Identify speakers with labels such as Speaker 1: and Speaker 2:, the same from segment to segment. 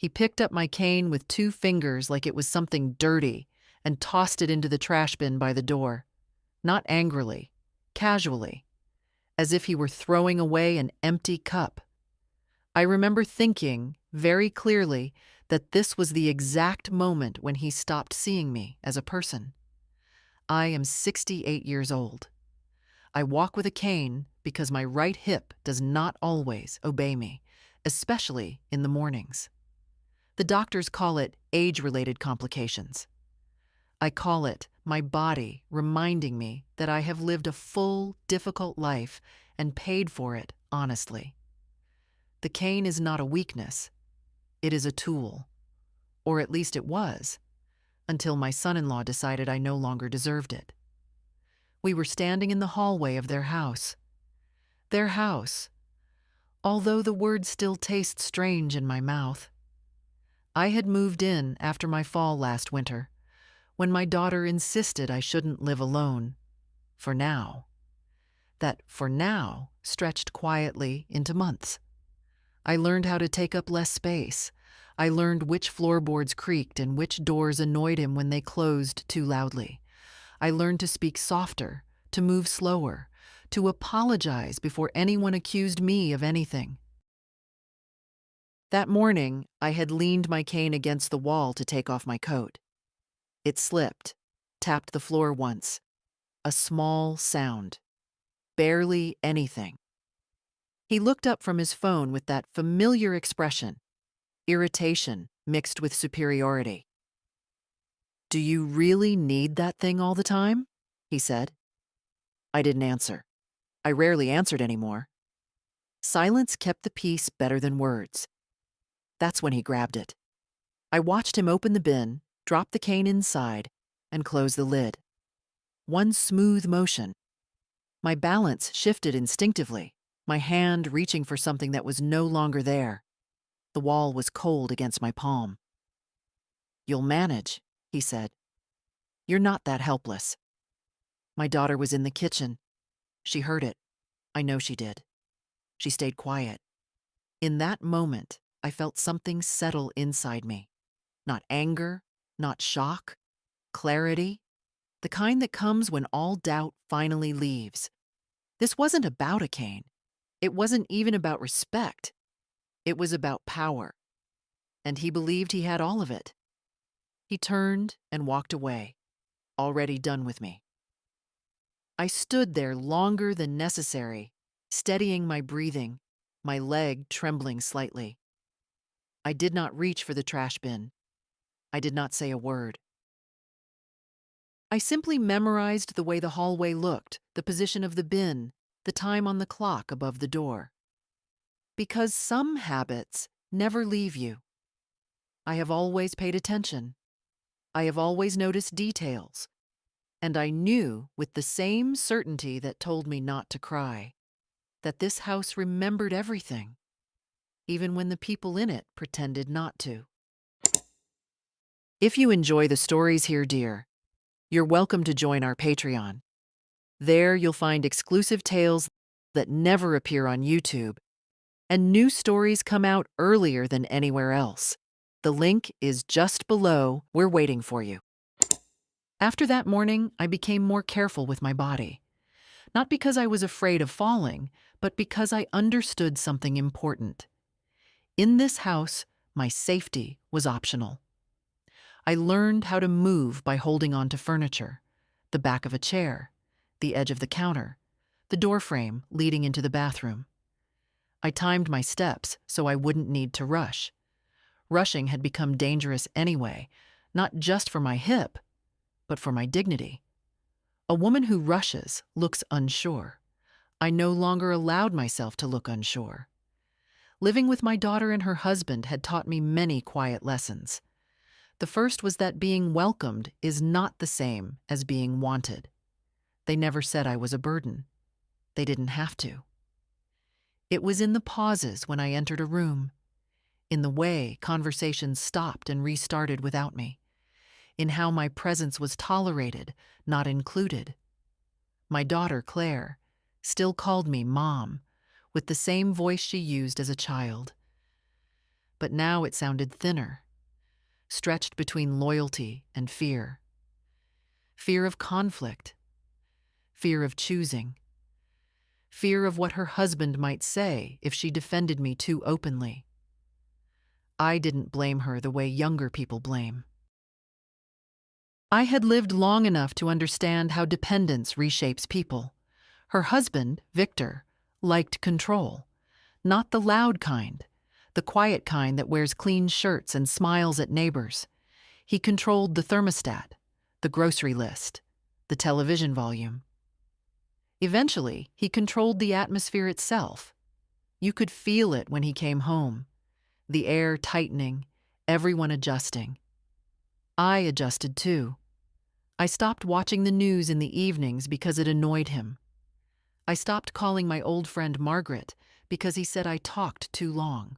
Speaker 1: He picked up my cane with 2 fingers like it was something dirty and tossed it into the trash bin by the door. Not angrily, casually, as if he were throwing away an empty cup. I remember thinking, very clearly, that this was the exact moment when he stopped seeing me as a person. I am 68 years old. I walk with a cane because my right hip does not always obey me, especially in the mornings. The doctors call it age-related complications. I call it my body reminding me that I have lived a full, difficult life and paid for it honestly. The cane is not a weakness. It is a tool. Or at least it was, until my son-in-law decided I no longer deserved it. We were standing in the hallway of their house. Their house, although the word still tastes strange in my mouth. I had moved in after my fall last winter, when my daughter insisted I shouldn't live alone. For now. That for now stretched quietly into months. I learned how to take up less space. I learned which floorboards creaked and which doors annoyed him when they closed too loudly. I learned to speak softer, to move slower, to apologize before anyone accused me of anything. That morning, I had leaned my cane against the wall to take off my coat. It slipped, tapped the floor once. A small sound. Barely anything. He looked up from his phone with that familiar expression, irritation mixed with superiority. "Do you really need that thing all the time?" he said. I didn't answer. I rarely answered anymore. Silence kept the peace better than words. That's when he grabbed it. I watched him open the bin, drop the cane inside, and close the lid. One smooth motion. My balance shifted instinctively, my hand reaching for something that was no longer there. The wall was cold against my palm. "You'll manage," he said. "You're not that helpless." My daughter was in the kitchen. She heard it. I know she did. She stayed quiet. In that moment, I felt something settle inside me. Not anger, not shock, clarity, the kind that comes when all doubt finally leaves. This wasn't about a cane. It wasn't even about respect. It was about power. And he believed he had all of it. He turned and walked away, already done with me. I stood there longer than necessary, steadying my breathing, my leg trembling slightly. I did not reach for the trash bin. I did not say a word. I simply memorized the way the hallway looked, the position of the bin, the time on the clock above the door. Because some habits never leave you. I have always paid attention. I have always noticed details. And I knew with the same certainty that told me not to cry, that this house remembered everything, even when the people in it pretended not to. If you enjoy the stories here, dear, you're welcome to join our Patreon. There you'll find exclusive tales that never appear on YouTube, and new stories come out earlier than anywhere else. The link is just below. We're waiting for you. After that morning, I became more careful with my body. Not because I was afraid of falling, but because I understood something important. In this house, my safety was optional. I learned how to move by holding on to furniture, the back of a chair, the edge of the counter, the doorframe leading into the bathroom. I timed my steps so I wouldn't need to rush. Rushing had become dangerous anyway, not just for my hip, but for my dignity. A woman who rushes looks unsure. I no longer allowed myself to look unsure. Living with my daughter and her husband had taught me many quiet lessons. The first was that being welcomed is not the same as being wanted. They never said I was a burden. They didn't have to. It was in the pauses when I entered a room, in the way conversations stopped and restarted without me, in how my presence was tolerated, not included. My daughter, Claire, still called me Mom, with the same voice she used as a child. but now it sounded thinner, stretched between loyalty and fear. Fear of conflict, fear of choosing, fear of what her husband might say if she defended me too openly. I didn't blame her the way younger people blame. I had lived long enough to understand how dependence reshapes people. Her husband, Victor, liked control, not the loud kind, the quiet kind that wears clean shirts and smiles at neighbors. He controlled the thermostat, the grocery list, the television volume. Eventually, he controlled the atmosphere itself. You could feel it when he came home, the air tightening, everyone adjusting. I adjusted too. I stopped watching the news in the evenings because it annoyed him. I stopped calling my old friend Margaret because he said I talked too long.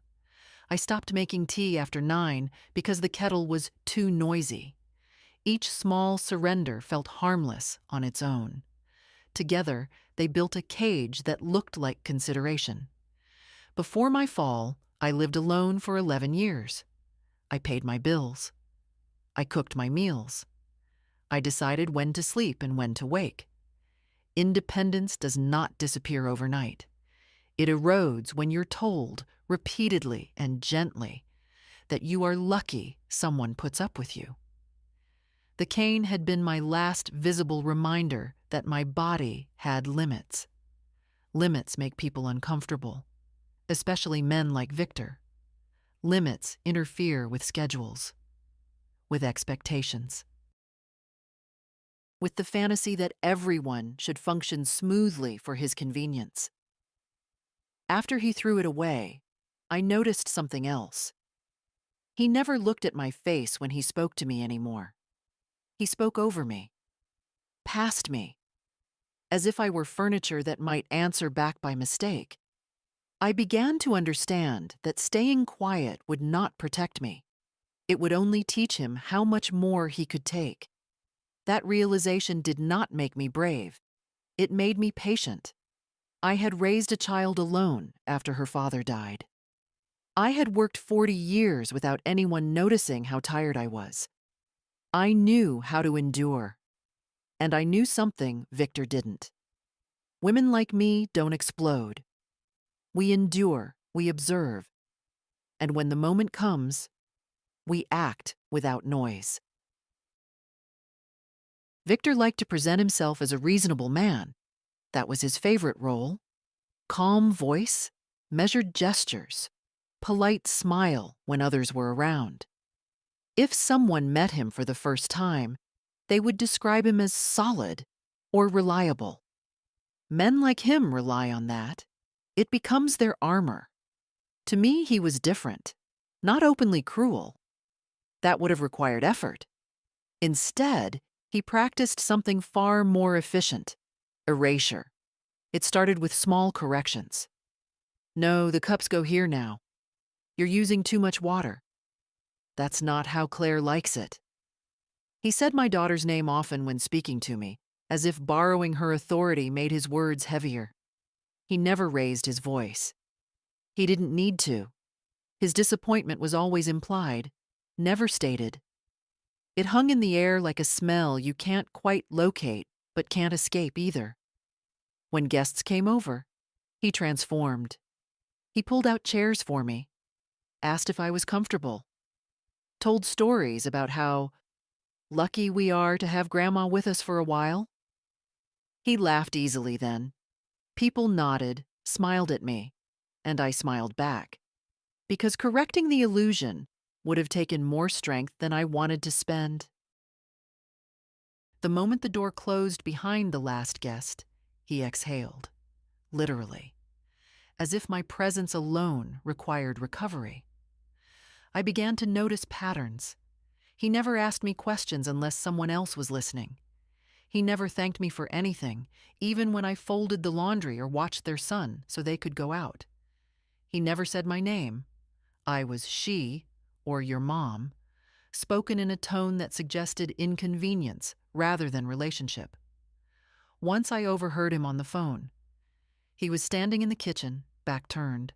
Speaker 1: I stopped making tea after 9 because the kettle was too noisy. Each small surrender felt harmless on its own. Together, they built a cage that looked like consideration. Before my fall, I lived alone for 11 years. I paid my bills. I cooked my meals. I decided when to sleep and when to wake. Independence does not disappear overnight. It erodes when you're told, repeatedly and gently, that you are lucky someone puts up with you. The cane had been my last visible reminder that my body had limits. Limits make people uncomfortable, especially men like Victor. Limits interfere with schedules, with expectations, with the fantasy that everyone should function smoothly for his convenience. After he threw it away, I noticed something else. He never looked at my face when he spoke to me anymore. He spoke over me, past me, as if I were furniture that might answer back by mistake. I began to understand that staying quiet would not protect me. It would only teach him how much more he could take. That realization did not make me brave. It made me patient. I had raised a child alone after her father died. I had worked 40 years without anyone noticing how tired I was. I knew how to endure. And I knew something Victor didn't. Women like me don't explode. We endure, we observe. And when the moment comes, we act without noise. Victor liked to present himself as a reasonable man. That was his favorite role. Calm voice, measured gestures, polite smile when others were around. If someone met him for the first time, they would describe him as solid or reliable. Men like him rely on that. It becomes their armor. To me, he was different, not openly cruel. That would have required effort. Instead, he practiced something far more efficient: erasure. It started with small corrections. No, the cups go here now. You're using too much water. That's not how Claire likes it. He said my daughter's name often when speaking to me, as if borrowing her authority made his words heavier. He never raised his voice. He didn't need to. His disappointment was always implied, never stated. It hung in the air like a smell you can't quite locate, but can't escape either. When guests came over, he transformed. He pulled out chairs for me, asked if I was comfortable, told stories about how lucky we are to have Grandma with us for a while. He laughed easily then. People nodded, smiled at me, and I smiled back, because correcting the illusion would have taken more strength than I wanted to spend. The moment the door closed behind the last guest, he exhaled, literally, as if my presence alone required recovery. I began to notice patterns. He never asked me questions unless someone else was listening. He never thanked me for anything, even when I folded the laundry or watched their son so they could go out. He never said my name. I was she, or your mom, spoken in a tone that suggested inconvenience rather than relationship. Once I overheard him on the phone. He was standing in the kitchen, back turned,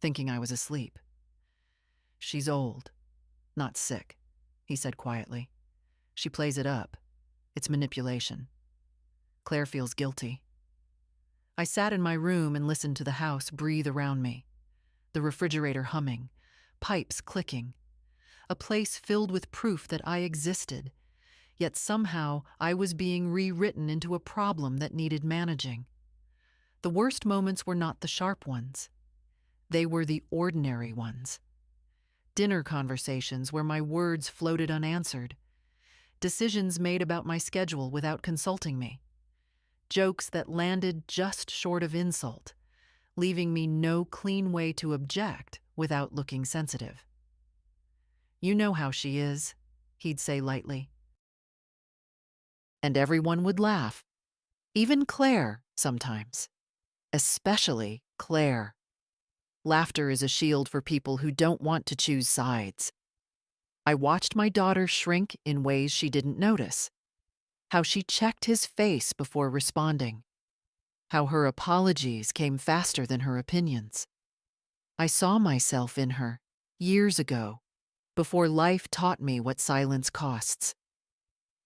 Speaker 1: thinking I was asleep. She's old, not sick, he said quietly. She plays it up. It's manipulation. Claire feels guilty. I sat in my room and listened to the house breathe around me. The refrigerator humming, pipes clicking. A place filled with proof that I existed, yet somehow I was being rewritten into a problem that needed managing. The worst moments were not the sharp ones. They were the ordinary ones. Dinner conversations where my words floated unanswered. Decisions made about my schedule without consulting me. Jokes that landed just short of insult, leaving me no clean way to object without looking sensitive. "You know how she is," he'd say lightly. And everyone would laugh. Even Claire, sometimes. Especially Claire. Laughter is a shield for people who don't want to choose sides. I watched my daughter shrink in ways she didn't notice. How she checked his face before responding. How her apologies came faster than her opinions. I saw myself in her, years ago, before life taught me what silence costs.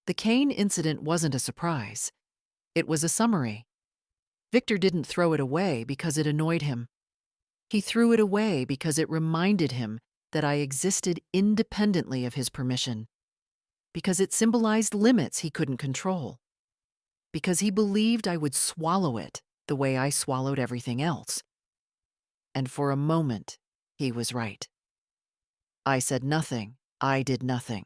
Speaker 1: The Kane incident wasn't a surprise. It was a summary. Victor didn't throw it away because it annoyed him. He threw it away because it reminded him that I existed independently of his permission. Because it symbolized limits he couldn't control. Because he believed I would swallow it the way I swallowed everything else. And for a moment, he was right. I said nothing. I did nothing.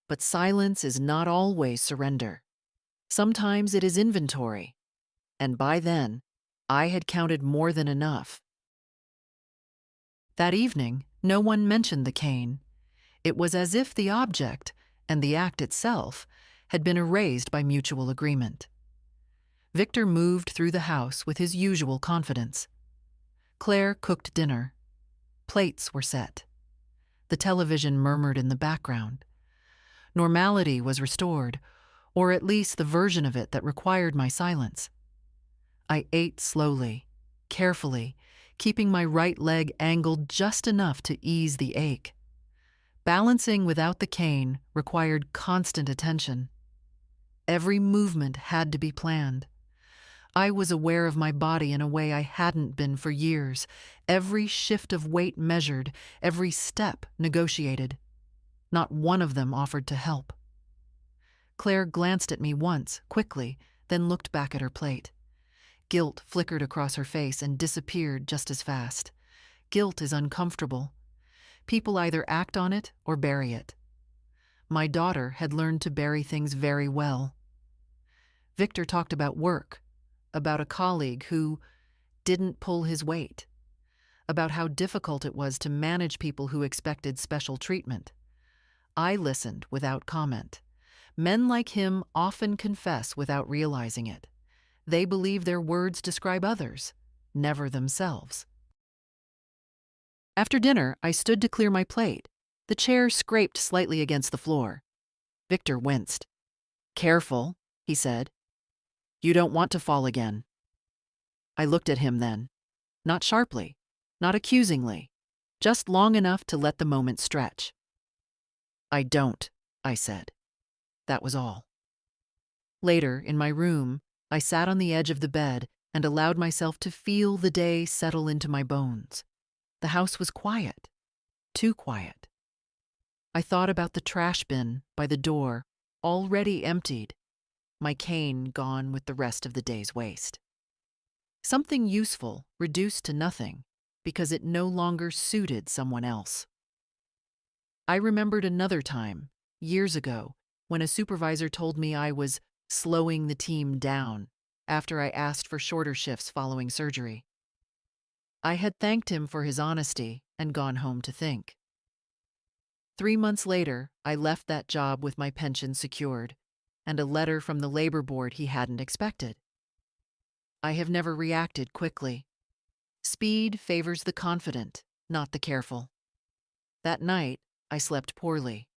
Speaker 1: But silence is not always surrender. Sometimes it is inventory. And by then, I had counted more than enough. That evening, no one mentioned the cane. It was as if the object, and the act itself, had been erased by mutual agreement. Victor moved through the house with his usual confidence. Claire cooked dinner. Plates were set. The television murmured in the background. Normality was restored, or at least the version of it that required my silence. I ate slowly, carefully, keeping my right leg angled just enough to ease the ache. Balancing without the cane required constant attention. Every movement had to be planned. I was aware of my body in a way I hadn't been for years, every shift of weight measured, every step negotiated. Not one of them offered to help. Claire glanced at me once, quickly, then looked back at her plate. Guilt flickered across her face and disappeared just as fast. Guilt is uncomfortable. People either act on it or bury it. My daughter had learned to bury things very well. Victor talked about work, about a colleague who didn't pull his weight, about how difficult it was to manage people who expected special treatment. I listened without comment. Men like him often confess without realizing it. They believe their words describe others, never themselves. After dinner, I stood to clear my plate. The chair scraped slightly against the floor. Victor winced. "Careful," he said. "You don't want to fall again." I looked at him then. Not sharply, not accusingly, just long enough to let the moment stretch. "I don't," I said. That was all. Later, in my room, I sat on the edge of the bed and allowed myself to feel the day settle into my bones. The house was quiet, too quiet. I thought about the trash bin by the door, already emptied, my cane gone with the rest of the day's waste. Something useful reduced to nothing because it no longer suited someone else. I remembered another time, years ago, when a supervisor told me I was slowing the team down after I asked for shorter shifts following surgery. I had thanked him for his honesty and gone home to think. 3 months later, I left that job with my pension secured and a letter from the labor board he hadn't expected. I have never reacted quickly. Speed favors the confident, not the careful. That night, I slept poorly.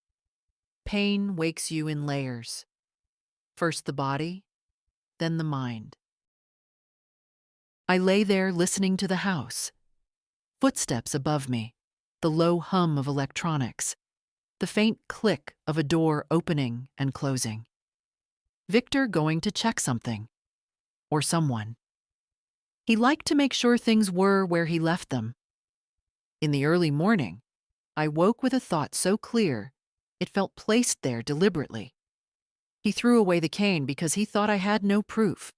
Speaker 1: Pain wakes you in layers. First the body, then the mind. I lay there listening to the house. Footsteps above me. the low hum of electronics, the faint click of a door opening and closing. Victor going to check something. Or someone. He liked to make sure things were where he left them. In the early morning, I woke with a thought so clear, it felt placed there deliberately. He threw away the cane because he thought I had no proof.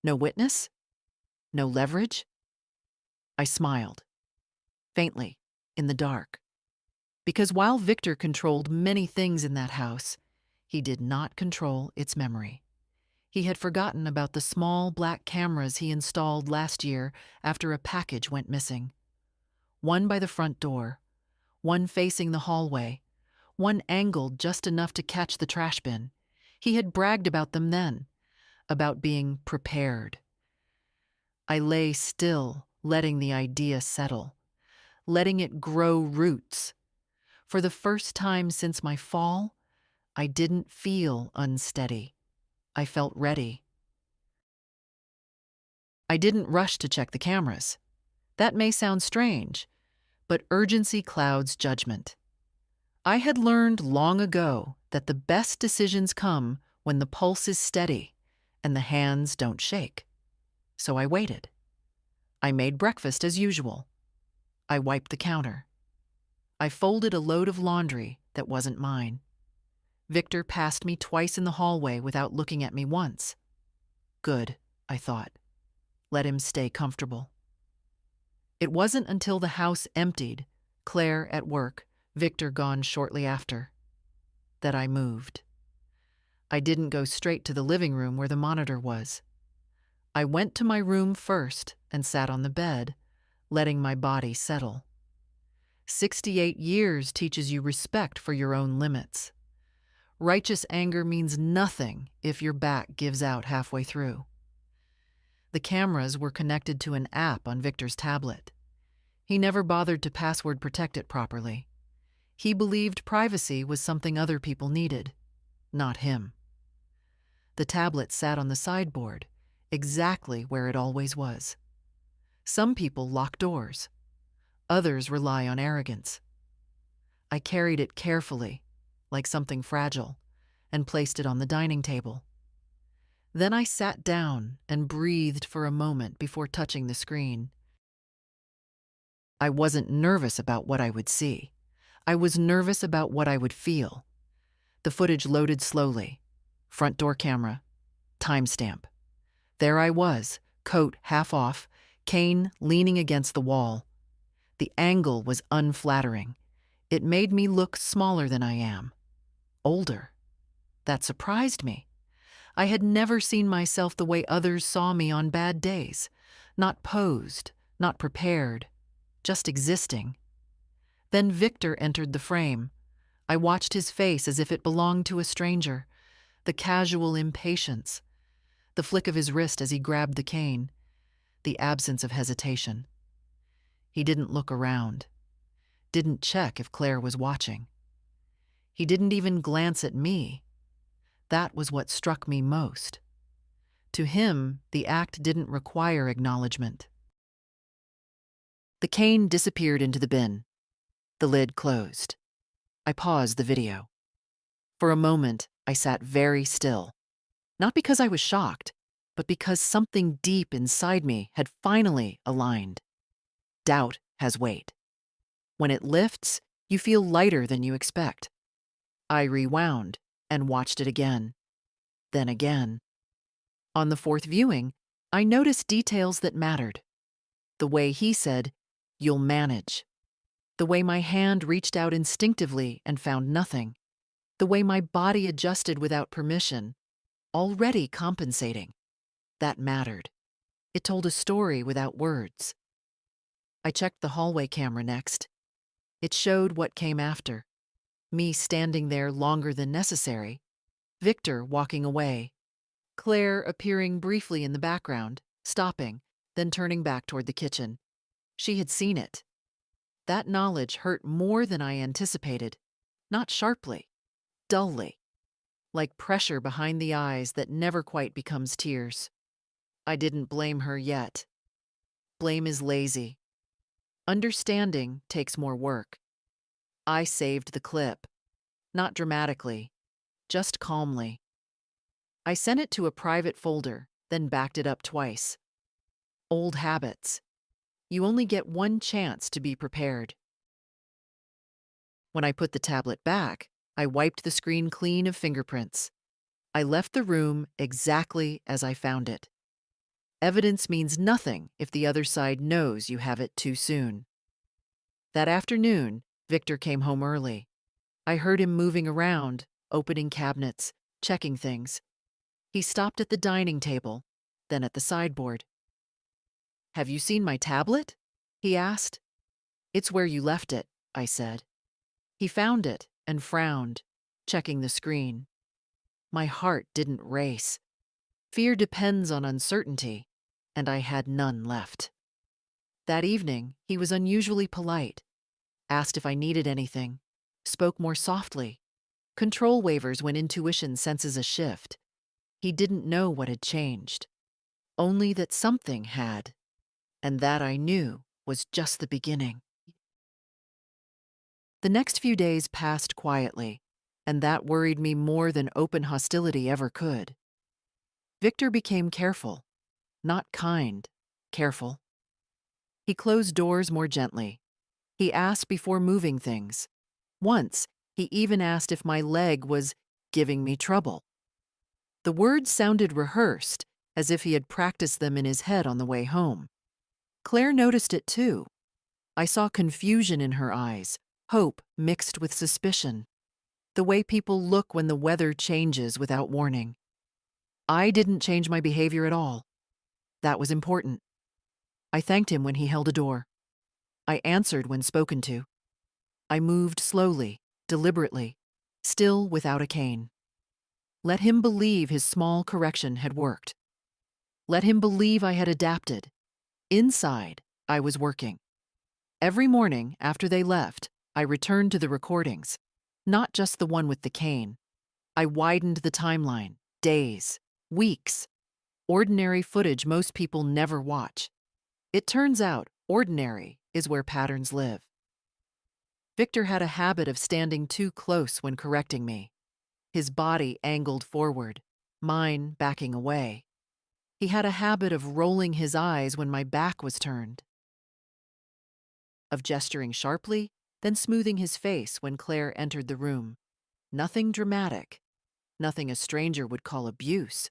Speaker 1: No witness? No leverage? I smiled. Faintly, in the dark. Because while Victor controlled many things in that house, he did not control its memory. He had forgotten about the small black cameras he installed last year after a package went missing. One by the front door, one facing the hallway, one angled just enough to catch the trash bin. He had bragged about them then, about being prepared. I lay still, letting the idea settle, letting it grow roots. For the first time since my fall, I didn't feel unsteady. I felt ready. I didn't rush to check the cameras. That may sound strange, but urgency clouds judgment. I had learned long ago that the best decisions come when the pulse is steady and the hands don't shake. So I waited. I made breakfast as usual. I wiped the counter. I folded a load of laundry that wasn't mine. Victor passed me twice in the hallway without looking at me once. Good, I thought. Let him stay comfortable. It wasn't until the house emptied, Claire at work, Victor gone shortly after, that I moved. I didn't go straight to the living room where the monitor was. I went to my room first and sat on the bed, letting my body settle. 68 years teaches you respect for your own limits. Righteous anger means nothing if your back gives out halfway through. The cameras were connected to an app on Victor's tablet. He never bothered to password protect it properly. He believed privacy was something other people needed, not him. The tablet sat on the sideboard, exactly where it always was. Some people lock doors. Others rely on arrogance. I carried it carefully, like something fragile, and placed it on the dining table. Then I sat down and breathed for a moment before touching the screen. I wasn't nervous about what I would see. I was nervous about what I would feel. The footage loaded slowly. Front door camera. Timestamp. There I was, coat half off, cane leaning against the wall. The angle was unflattering. It made me look smaller than I am. Older. That surprised me. I had never seen myself the way others saw me on bad days. Not posed, not prepared, just existing. Then Victor entered the frame. I watched his face as if it belonged to a stranger. The casual impatience. The flick of his wrist as he grabbed the cane. The absence of hesitation. He didn't look around. Didn't check if Claire was watching. He didn't even glance at me. That was what struck me most. To him, the act didn't require acknowledgement. The cane disappeared into the bin. The lid closed. I paused the video. For a moment, I sat very still. Not because I was shocked, but because something deep inside me had finally aligned. Doubt has weight. When it lifts, you feel lighter than you expect. I rewound and watched it again. Then again. On the fourth viewing, I noticed details that mattered. The way he said, "You'll manage." The way my hand reached out instinctively and found nothing. The way my body adjusted without permission, already compensating. That mattered. It told a story without words. I checked the hallway camera next. It showed what came after. Me standing there longer than necessary. Victor walking away. Claire appearing briefly in the background, stopping, then turning back toward the kitchen. She had seen it. That knowledge hurt more than I anticipated. Not sharply, dully. Like pressure behind the eyes that never quite becomes tears. I didn't blame her yet. Blame is lazy. Understanding takes more work. I saved the clip, not dramatically, just calmly. I sent it to a private folder, then backed it up twice. Old habits. You only get one chance to be prepared. When I put the tablet back, I wiped the screen clean of fingerprints. I left the room exactly as I found it. Evidence means nothing if the other side knows you have it too soon. That afternoon, Victor came home early. I heard him moving around, opening cabinets, checking things. He stopped at the dining table, then at the sideboard. "Have you seen my tablet?" he asked. "It's where you left it," I said. He found it and frowned, checking the screen. My heart didn't race. Fear depends on uncertainty, and I had none left. That evening, he was unusually polite, asked if I needed anything, spoke more softly. Control wavers when intuition senses a shift. He didn't know what had changed, only that something had, and that I knew was just the beginning. The next few days passed quietly, and that worried me more than open hostility ever could. Victor became careful, not kind, careful. He closed doors more gently. He asked before moving things. Once, he even asked if my leg was giving me trouble. The words sounded rehearsed, as if he had practiced them in his head on the way home. Claire noticed it too. I saw confusion in her eyes, hope mixed with suspicion. The way people look when the weather changes without warning. I didn't change my behavior at all. That was important. I thanked him when he held a door. I answered when spoken to. I moved slowly, deliberately, still without a cane. Let him believe his small correction had worked. Let him believe I had adapted. Inside, I was working. Every morning after they left, I returned to the recordings, not just the one with the cane. I widened the timeline, days, weeks, ordinary footage most people never watch. It turns out ordinary is where patterns live. Victor had a habit of standing too close when correcting me. His body angled forward, mine backing away. He had a habit of rolling his eyes when my back was turned, of gesturing sharply, then smoothing his face when Claire entered the room. Nothing dramatic, nothing a stranger would call abuse,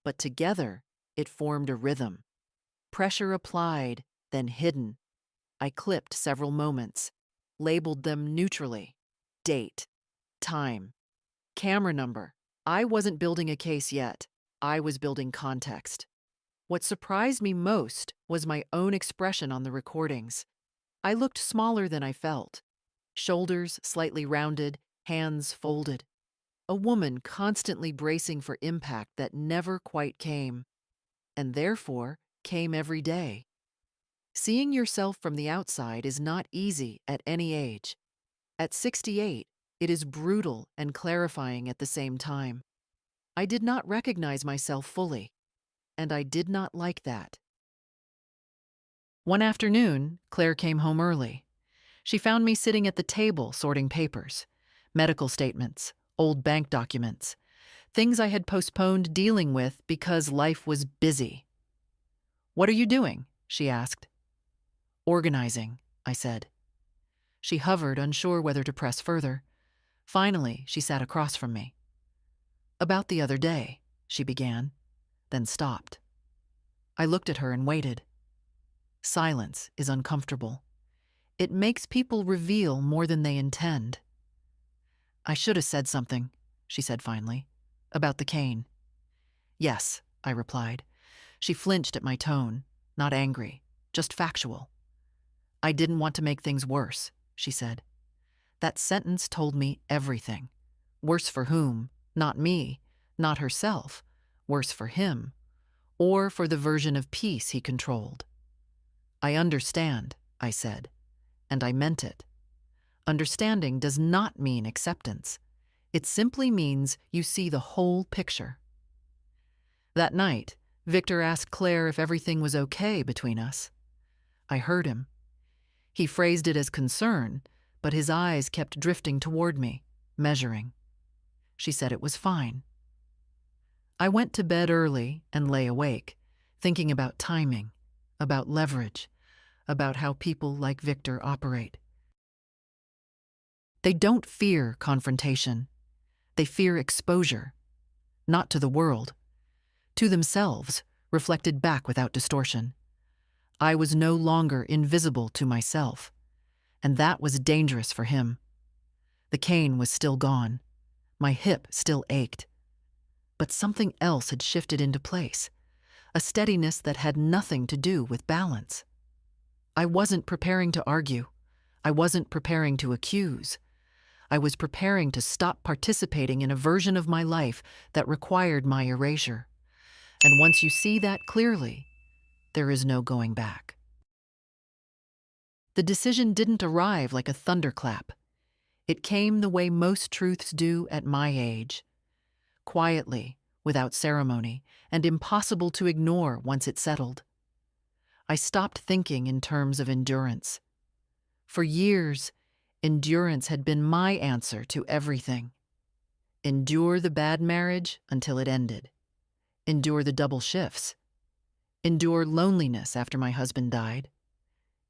Speaker 1: but together it formed a rhythm. Pressure applied, then hidden. I clipped several moments, labeled them neutrally. Date, time, camera number. I wasn't building a case yet. I was building context. What surprised me most was my own expression on the recordings. I looked smaller than I felt. Shoulders slightly rounded, hands folded. A woman constantly bracing for impact that never quite came, and therefore came every day. Seeing yourself from the outside is not easy at any age. At 68, it is brutal and clarifying at the same time. I did not recognize myself fully, and I did not like that. One afternoon, Claire came home early. She found me sitting at the table sorting papers, medical statements, old bank documents, things I had postponed dealing with because life was busy. "What are you doing?" she asked. "Organizing," I said. She hovered, unsure whether to press further. Finally, she sat across from me. "About the other day," she began, then stopped. I looked at her and waited. Silence is uncomfortable. It makes people reveal more than they intend. "I should have said something," she said finally, "about the cane." "Yes," I replied. She flinched at my tone, not angry, just factual. "I didn't want to make things worse," she said. That sentence told me everything. Worse for whom? Not me, not herself. Worse for him, or for the version of peace he controlled. "I understand," I said, and I meant it. Understanding does not mean acceptance. It simply means you see the whole picture. That night, Victor asked Claire if everything was okay between us. I heard him. He phrased it as concern, but his eyes kept drifting toward me, measuring. She said it was fine. I went to bed early and lay awake, thinking about timing, about leverage, about how people like Victor operate. They don't fear confrontation. They fear exposure, not to the world, to themselves, reflected back without distortion. I was no longer invisible to myself, and that was dangerous for him. The cane was still gone. My hip still ached. But something else had shifted into place, a steadiness that had nothing to do with balance. I wasn't preparing to argue. I wasn't preparing to accuse. I was preparing to stop participating in a version of my life that required my erasure. And once you see that clearly, there is no going back. The decision didn't arrive like a thunderclap. It came the way most truths do at my age, quietly, without ceremony, and impossible to ignore once it settled. I stopped thinking in terms of endurance. For years, endurance had been my answer to everything. Endure the bad marriage until it ended. Endure the double shifts. Endure loneliness after my husband died.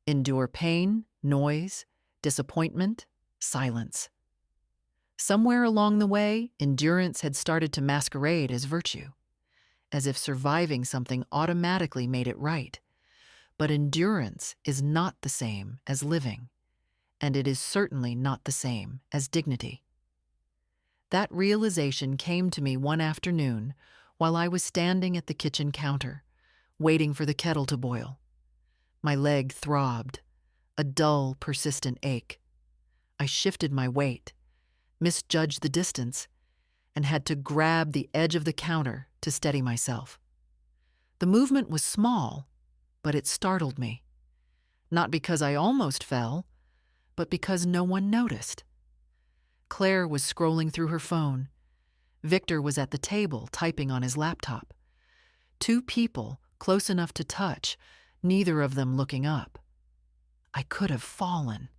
Speaker 1: Endure pain, noise, disappointment, silence. Somewhere along the way, endurance had started to masquerade as virtue, as if surviving something automatically made it right. But endurance is not the same as living, and it is certainly not the same as dignity. That realization came to me one afternoon while I was standing at the kitchen counter, waiting for the kettle to boil. My leg throbbed, a dull, persistent ache. I shifted my weight, misjudged the distance, and had to grab the edge of the counter to steady myself. The movement was small, but it startled me. Not because I almost fell, but because no one noticed. Claire was scrolling through her phone. Victor was at the table, typing on his laptop. Two people, close enough to touch, neither of them looking up. I could have fallen.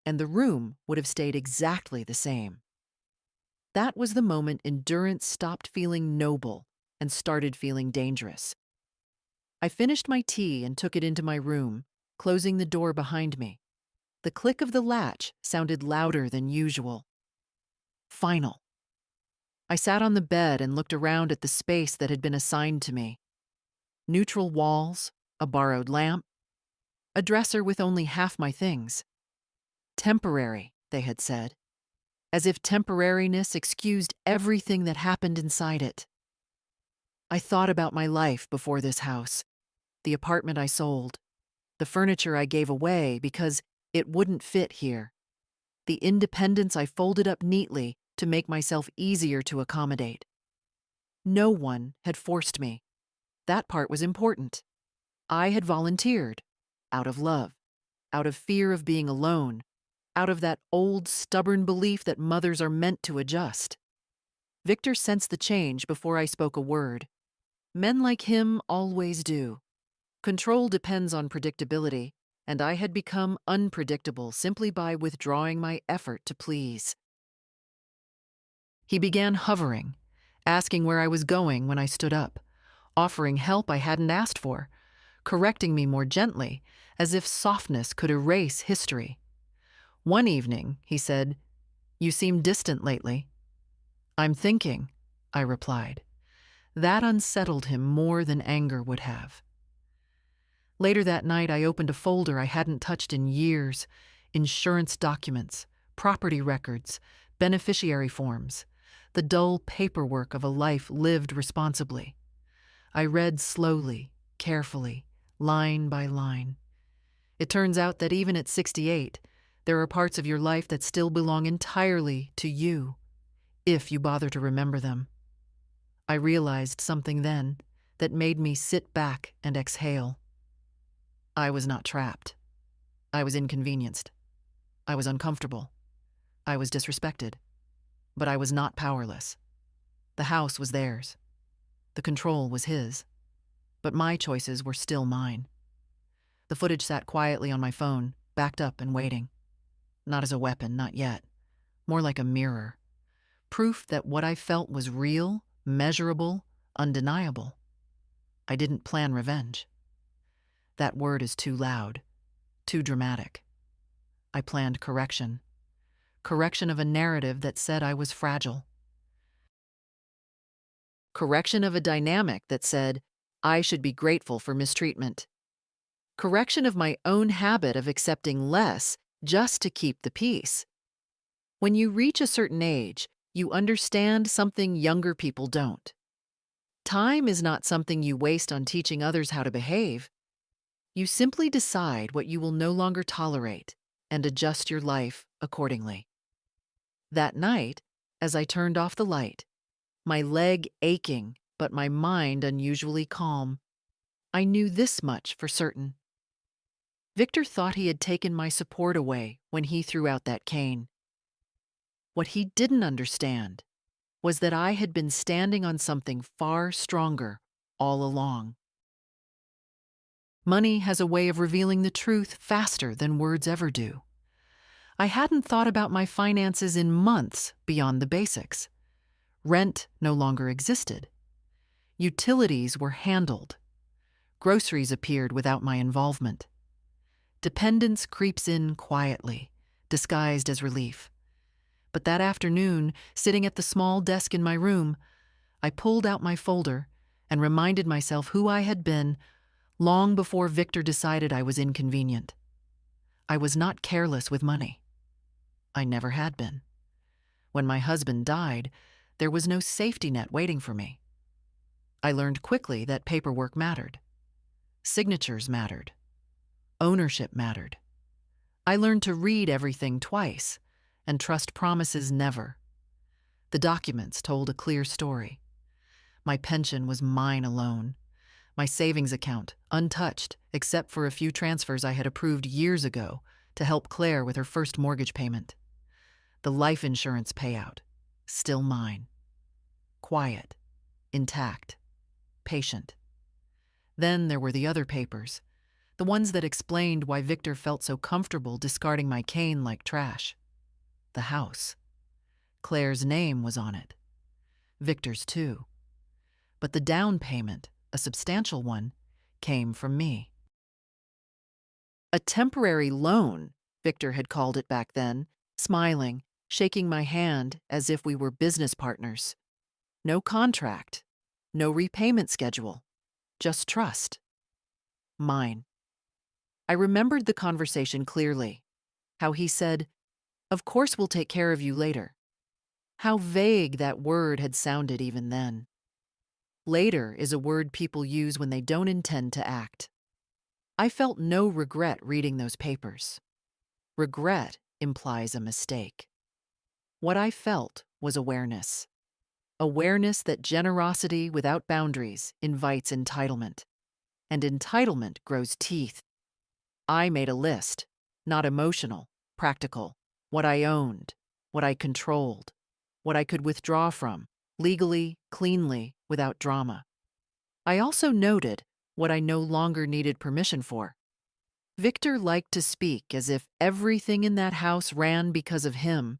Speaker 1: And the room would have stayed exactly the same. That was the moment endurance stopped feeling noble and started feeling dangerous. I finished my tea and took it into my room, closing the door behind me. The click of the latch sounded louder than usual. Final. I sat on the bed and looked around at the space that had been assigned to me. Neutral walls, a borrowed lamp, a dresser with only half my things. Temporary, they had said, as if temporariness excused everything that happened inside it. I thought about my life before this house, the apartment I sold, the furniture I gave away because it wouldn't fit here, the independence I folded up neatly to make myself easier to accommodate. No one had forced me. That part was important. I had volunteered, out of love, out of fear of being alone, out of that old, stubborn belief that mothers are meant to adjust. Victor sensed the change before I spoke a word. Men like him always do. Control depends on predictability, and I had become unpredictable simply by withdrawing my effort to please. He began hovering, asking where I was going when I stood up, offering help I hadn't asked for, correcting me more gently, as if softness could erase history. One evening, he said, "You seem distant lately." "I'm thinking," I replied. That unsettled him more than anger would have. Later that night, I opened a folder I hadn't touched in years: insurance documents, property records, beneficiary forms, the dull paperwork of a life lived responsibly. I read slowly, carefully, line by line. It turns out that even at 68, there are parts of your life that still belong entirely to you, if you bother to remember them. I realized something then that made me sit back and exhale. I was not trapped. I was inconvenienced. I was uncomfortable. I was disrespected. But I was not powerless. The house was theirs. The control was his. But my choices were still mine. The footage sat quietly on my phone, backed up and waiting. Not as a weapon, not yet. More like a mirror. Proof that what I felt was real, measurable, undeniable. I didn't plan revenge. That word is too loud, too dramatic. I planned correction. Correction of a narrative that said I was fragile. Correction of a dynamic that said I should be grateful for mistreatment. Correction of my own habit of accepting less just to keep the peace. When you reach a certain age, you understand something younger people don't. Time is not something you waste on teaching others how to behave. You simply decide what you will no longer tolerate and adjust your life accordingly. That night, as I turned off the light, my leg aching but my mind unusually calm, I knew this much for certain. Victor thought he had taken my support away when he threw out that cane. What he didn't understand was that I had been standing on something far stronger all along. Money has a way of revealing the truth faster than words ever do. I hadn't thought about my finances in months beyond the basics. Rent no longer existed. Utilities were handled. Groceries appeared without my involvement. Dependence creeps in quietly, disguised as relief. But that afternoon, sitting at the small desk in my room, I pulled out my folder and reminded myself who I had been long before Victor decided I was inconvenient. I was not careless with money. I never had been. When my husband died, there was no safety net waiting for me. I learned quickly that paperwork mattered. Signatures mattered. Ownership mattered. I learned to read everything twice and trust promises never. The documents told a clear story. My pension was mine alone. My savings account, untouched, except for a few transfers I had approved years ago to help Claire with her first mortgage payment. The life insurance payout, still mine. Quiet, intact, patient. Then there were the other papers, the ones that explained why Victor felt so comfortable discarding my cane like trash. The house. Claire's name was on it. Victor's too. But the down payment, a substantial one, came from me. A temporary loan, Victor had called it back then, smiling, shaking my hand as if we were business partners. No contract, no repayment schedule, just trust. Mine. I remembered the conversation clearly, how he said, "Of course we'll take care of you later." How vague that word had sounded even then. Later is a word people use when they don't intend to act. I felt no regret reading those papers. Regret implies a mistake. What I felt was awareness. Awareness that generosity without boundaries invites entitlement. And entitlement grows teeth. I made a list, not emotional, practical. What I owned, what I controlled, what I could withdraw from, legally, cleanly, without drama. I also noted what I no longer needed permission for. Victor liked to speak as if everything in that house ran because of him,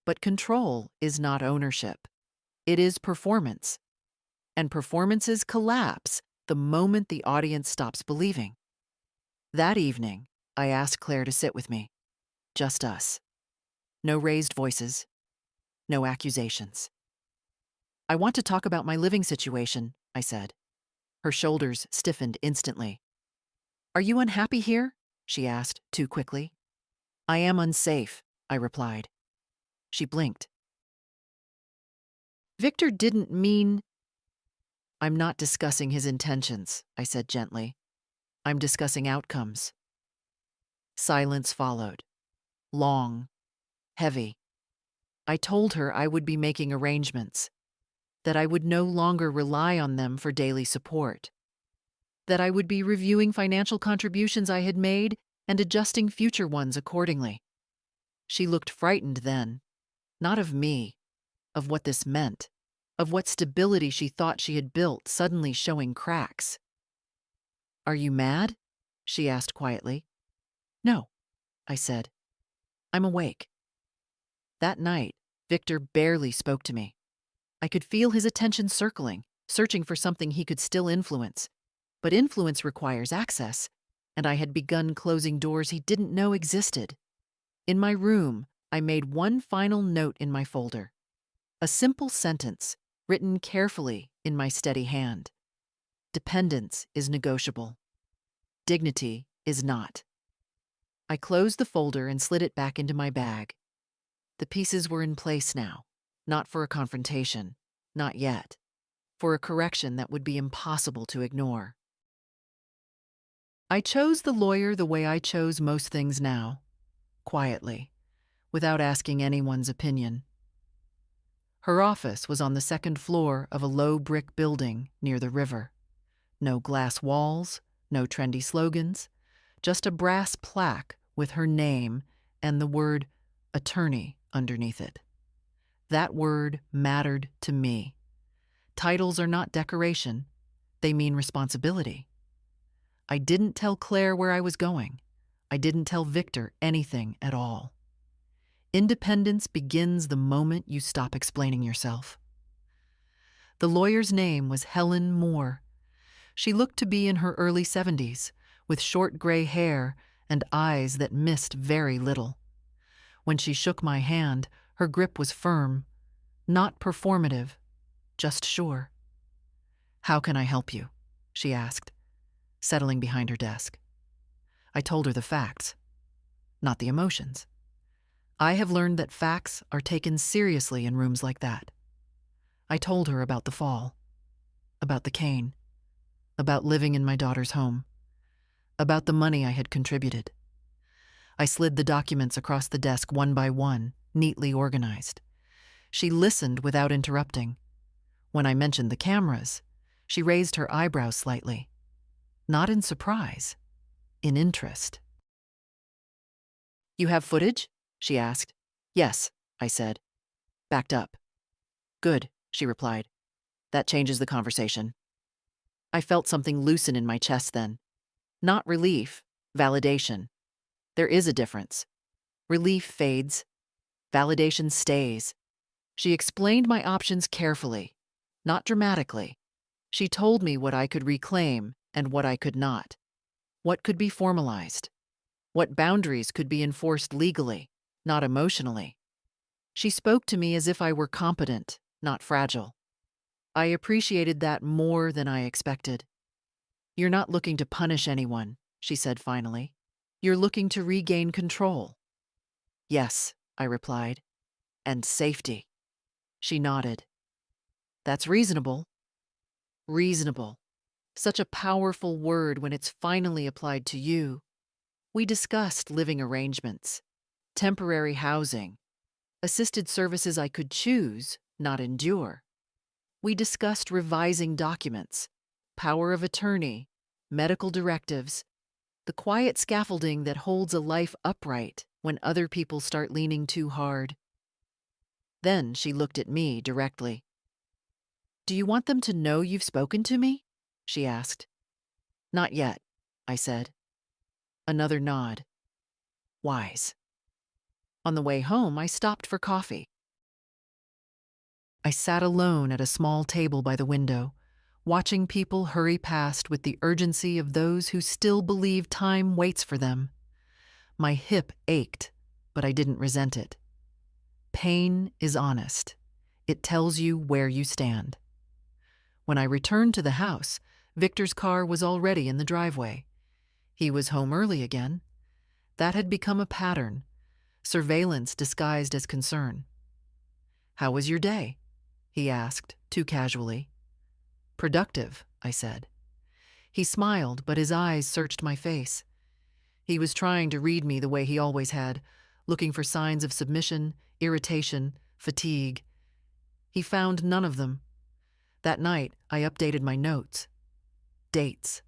Speaker 1: but control is not ownership. It is performance. And performances collapse the moment the audience stops believing. That evening, I asked Claire to sit with me. Just us. No raised voices. No accusations. "I want to talk about my living situation," I said. Her shoulders stiffened instantly. "Are you unhappy here?" she asked, too quickly. "I am unsafe," I replied. She blinked. "Victor didn't mean—" "I'm not discussing his intentions," I said gently. "I'm discussing outcomes." Silence followed. Long. Heavy. I told her I would be making arrangements, that I would no longer rely on them for daily support, that I would be reviewing financial contributions I had made and adjusting future ones accordingly. She looked frightened then, not of me, of what this meant, of what stability she thought she had built suddenly showing cracks. "Are you mad?" she asked quietly. No, I said. I'm awake. That night, Victor barely spoke to me. I could feel his attention circling, searching for something he could still influence. But influence requires access, and I had begun closing doors he didn't know existed. In my room, I made one final note in my folder. A simple sentence, written carefully in my steady hand. Dependence is negotiable. Dignity is not. I closed the folder and slid it back into my bag. The pieces were in place now, not for a confrontation, not yet, for a correction that would be impossible to ignore. I chose the lawyer the way I chose most things now, quietly, without asking anyone's opinion. Her office was on the second floor of a low brick building near the river. No glass walls, no trendy slogans, just a brass plaque with her name and the word attorney underneath it. That word mattered to me. Titles are not decoration, they mean responsibility. I didn't tell Claire where I was going. I didn't tell Victor anything at all. Independence begins the moment you stop explaining yourself. The lawyer's name was Helen Moore. She looked to be in her early 70s, with short gray hair and eyes that missed very little. When she shook my hand, her grip was firm, not performative, just sure. "How can I help you?" she asked, settling behind her desk. I told her the facts, not the emotions. I have learned that facts are taken seriously in rooms like that. I told her about the fall, about the cane, about living in my daughter's home, about the money I had contributed. I slid the documents across the desk one by one, neatly organized. She listened without interrupting. When I mentioned the cameras, she raised her eyebrows slightly. Not in surprise, in interest. "You have footage?" she asked. "Yes," I said. "Backed up." "Good," she replied. "That changes the conversation." I felt something loosen in my chest then. Not relief, validation. There is a difference. Relief fades. Validation stays. She explained my options carefully, not dramatically. She told me what I could reclaim and what I could not. What could be formalized. What boundaries could be enforced legally, not emotionally. She spoke to me as if I were competent, not fragile. I appreciated that more than I expected. "You're not looking to punish anyone," she said finally. "You're looking to regain control." "Yes," I replied. "And safety." She nodded. "That's reasonable." Reasonable. Such a powerful word when it's finally applied to you. We discussed living arrangements, temporary housing, assisted services I could choose, not endure. We discussed revising documents, power of attorney, medical directives, the quiet scaffolding that holds a life upright when other people start leaning too hard. Then she looked at me directly. "Do you want them to know you've spoken to me?" she asked. "Not yet," I said. Another nod. Wise. On the way home, I stopped for coffee. I sat alone at a small table by the window, watching people hurry past with the urgency of those who still believe time waits for them. My hip ached, but I didn't resent it. Pain is honest. It tells you where you stand. When I returned to the house, Victor's car was already in the driveway. He was home early again. That had become a pattern, surveillance disguised as concern. "How was your day?" he asked, too casually. "Productive," I said. He smiled, but his eyes searched my face. He was trying to read me the way he always had, looking for signs of submission, irritation, fatigue. He found none of them. That night, I updated my notes. Dates.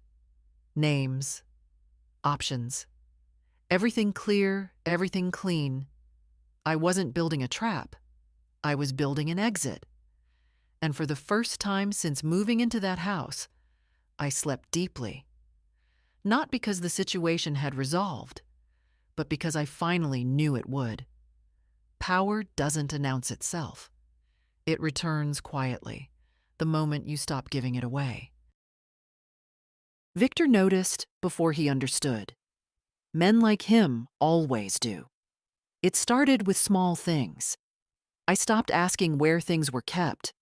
Speaker 1: Names. Options. Everything clear, everything clean. I wasn't building a trap. I was building an exit. And for the first time since moving into that house, I slept deeply. Not because the situation had resolved, but because I finally knew it would. Power doesn't announce itself. It returns quietly, the moment you stop giving it away. Victor noticed before he understood. Men like him always do. It started with small things. I stopped asking where things were kept.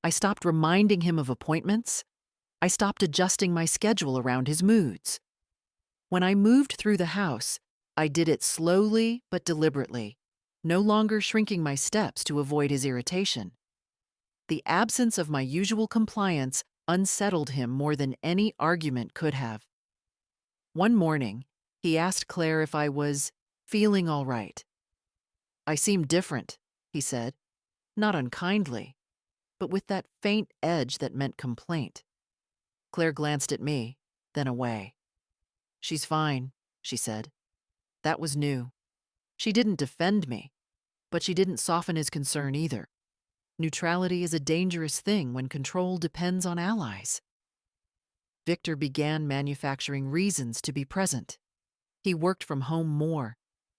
Speaker 1: I stopped reminding him of appointments. I stopped adjusting my schedule around his moods. When I moved through the house, I did it slowly but deliberately, no longer shrinking my steps to avoid his irritation. The absence of my usual compliance unsettled him more than any argument could have. One morning, he asked Claire if I was feeling all right. I seemed different, he said, not unkindly, but with that faint edge that meant complaint. Claire glanced at me, then away. She's fine, she said. That was new. She didn't defend me, but she didn't soften his concern either. Neutrality is a dangerous thing when control depends on allies. Victor began manufacturing reasons to be present. He worked from home more.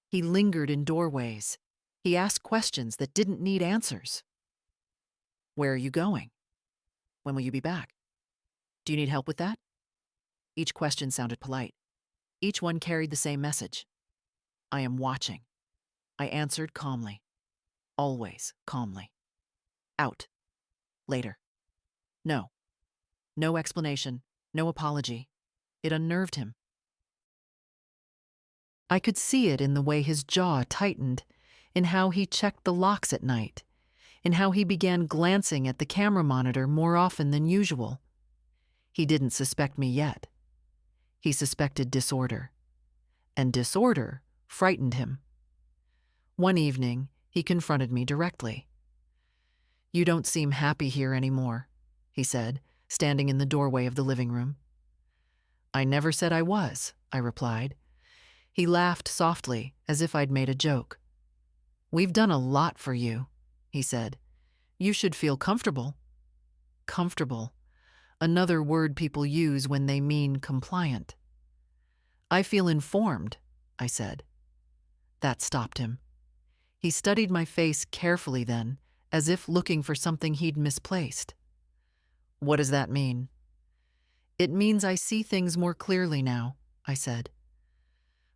Speaker 1: He lingered in doorways. He asked questions that didn't need answers. Where are you going? When will you be back? Do you need help with that? Each question sounded polite. Each one carried the same message. I am watching. I answered calmly. Always calmly. Out. Later. No. No explanation. No apology. It unnerved him. I could see it in the way his jaw tightened, in how he checked the locks at night, in how he began glancing at the camera monitor more often than usual. He didn't suspect me yet. He suspected disorder. And disorder frightened him. One evening, he confronted me directly. You don't seem happy here anymore, he said, standing in the doorway of the living room. I never said I was, I replied. He laughed softly, as if I'd made a joke. We've done a lot for you, he said. You should feel comfortable. Comfortable. Another word people use when they mean compliant. I feel informed, I said. That stopped him. He studied my face carefully then, as if looking for something he'd misplaced. What does that mean? It means I see things more clearly now, I said.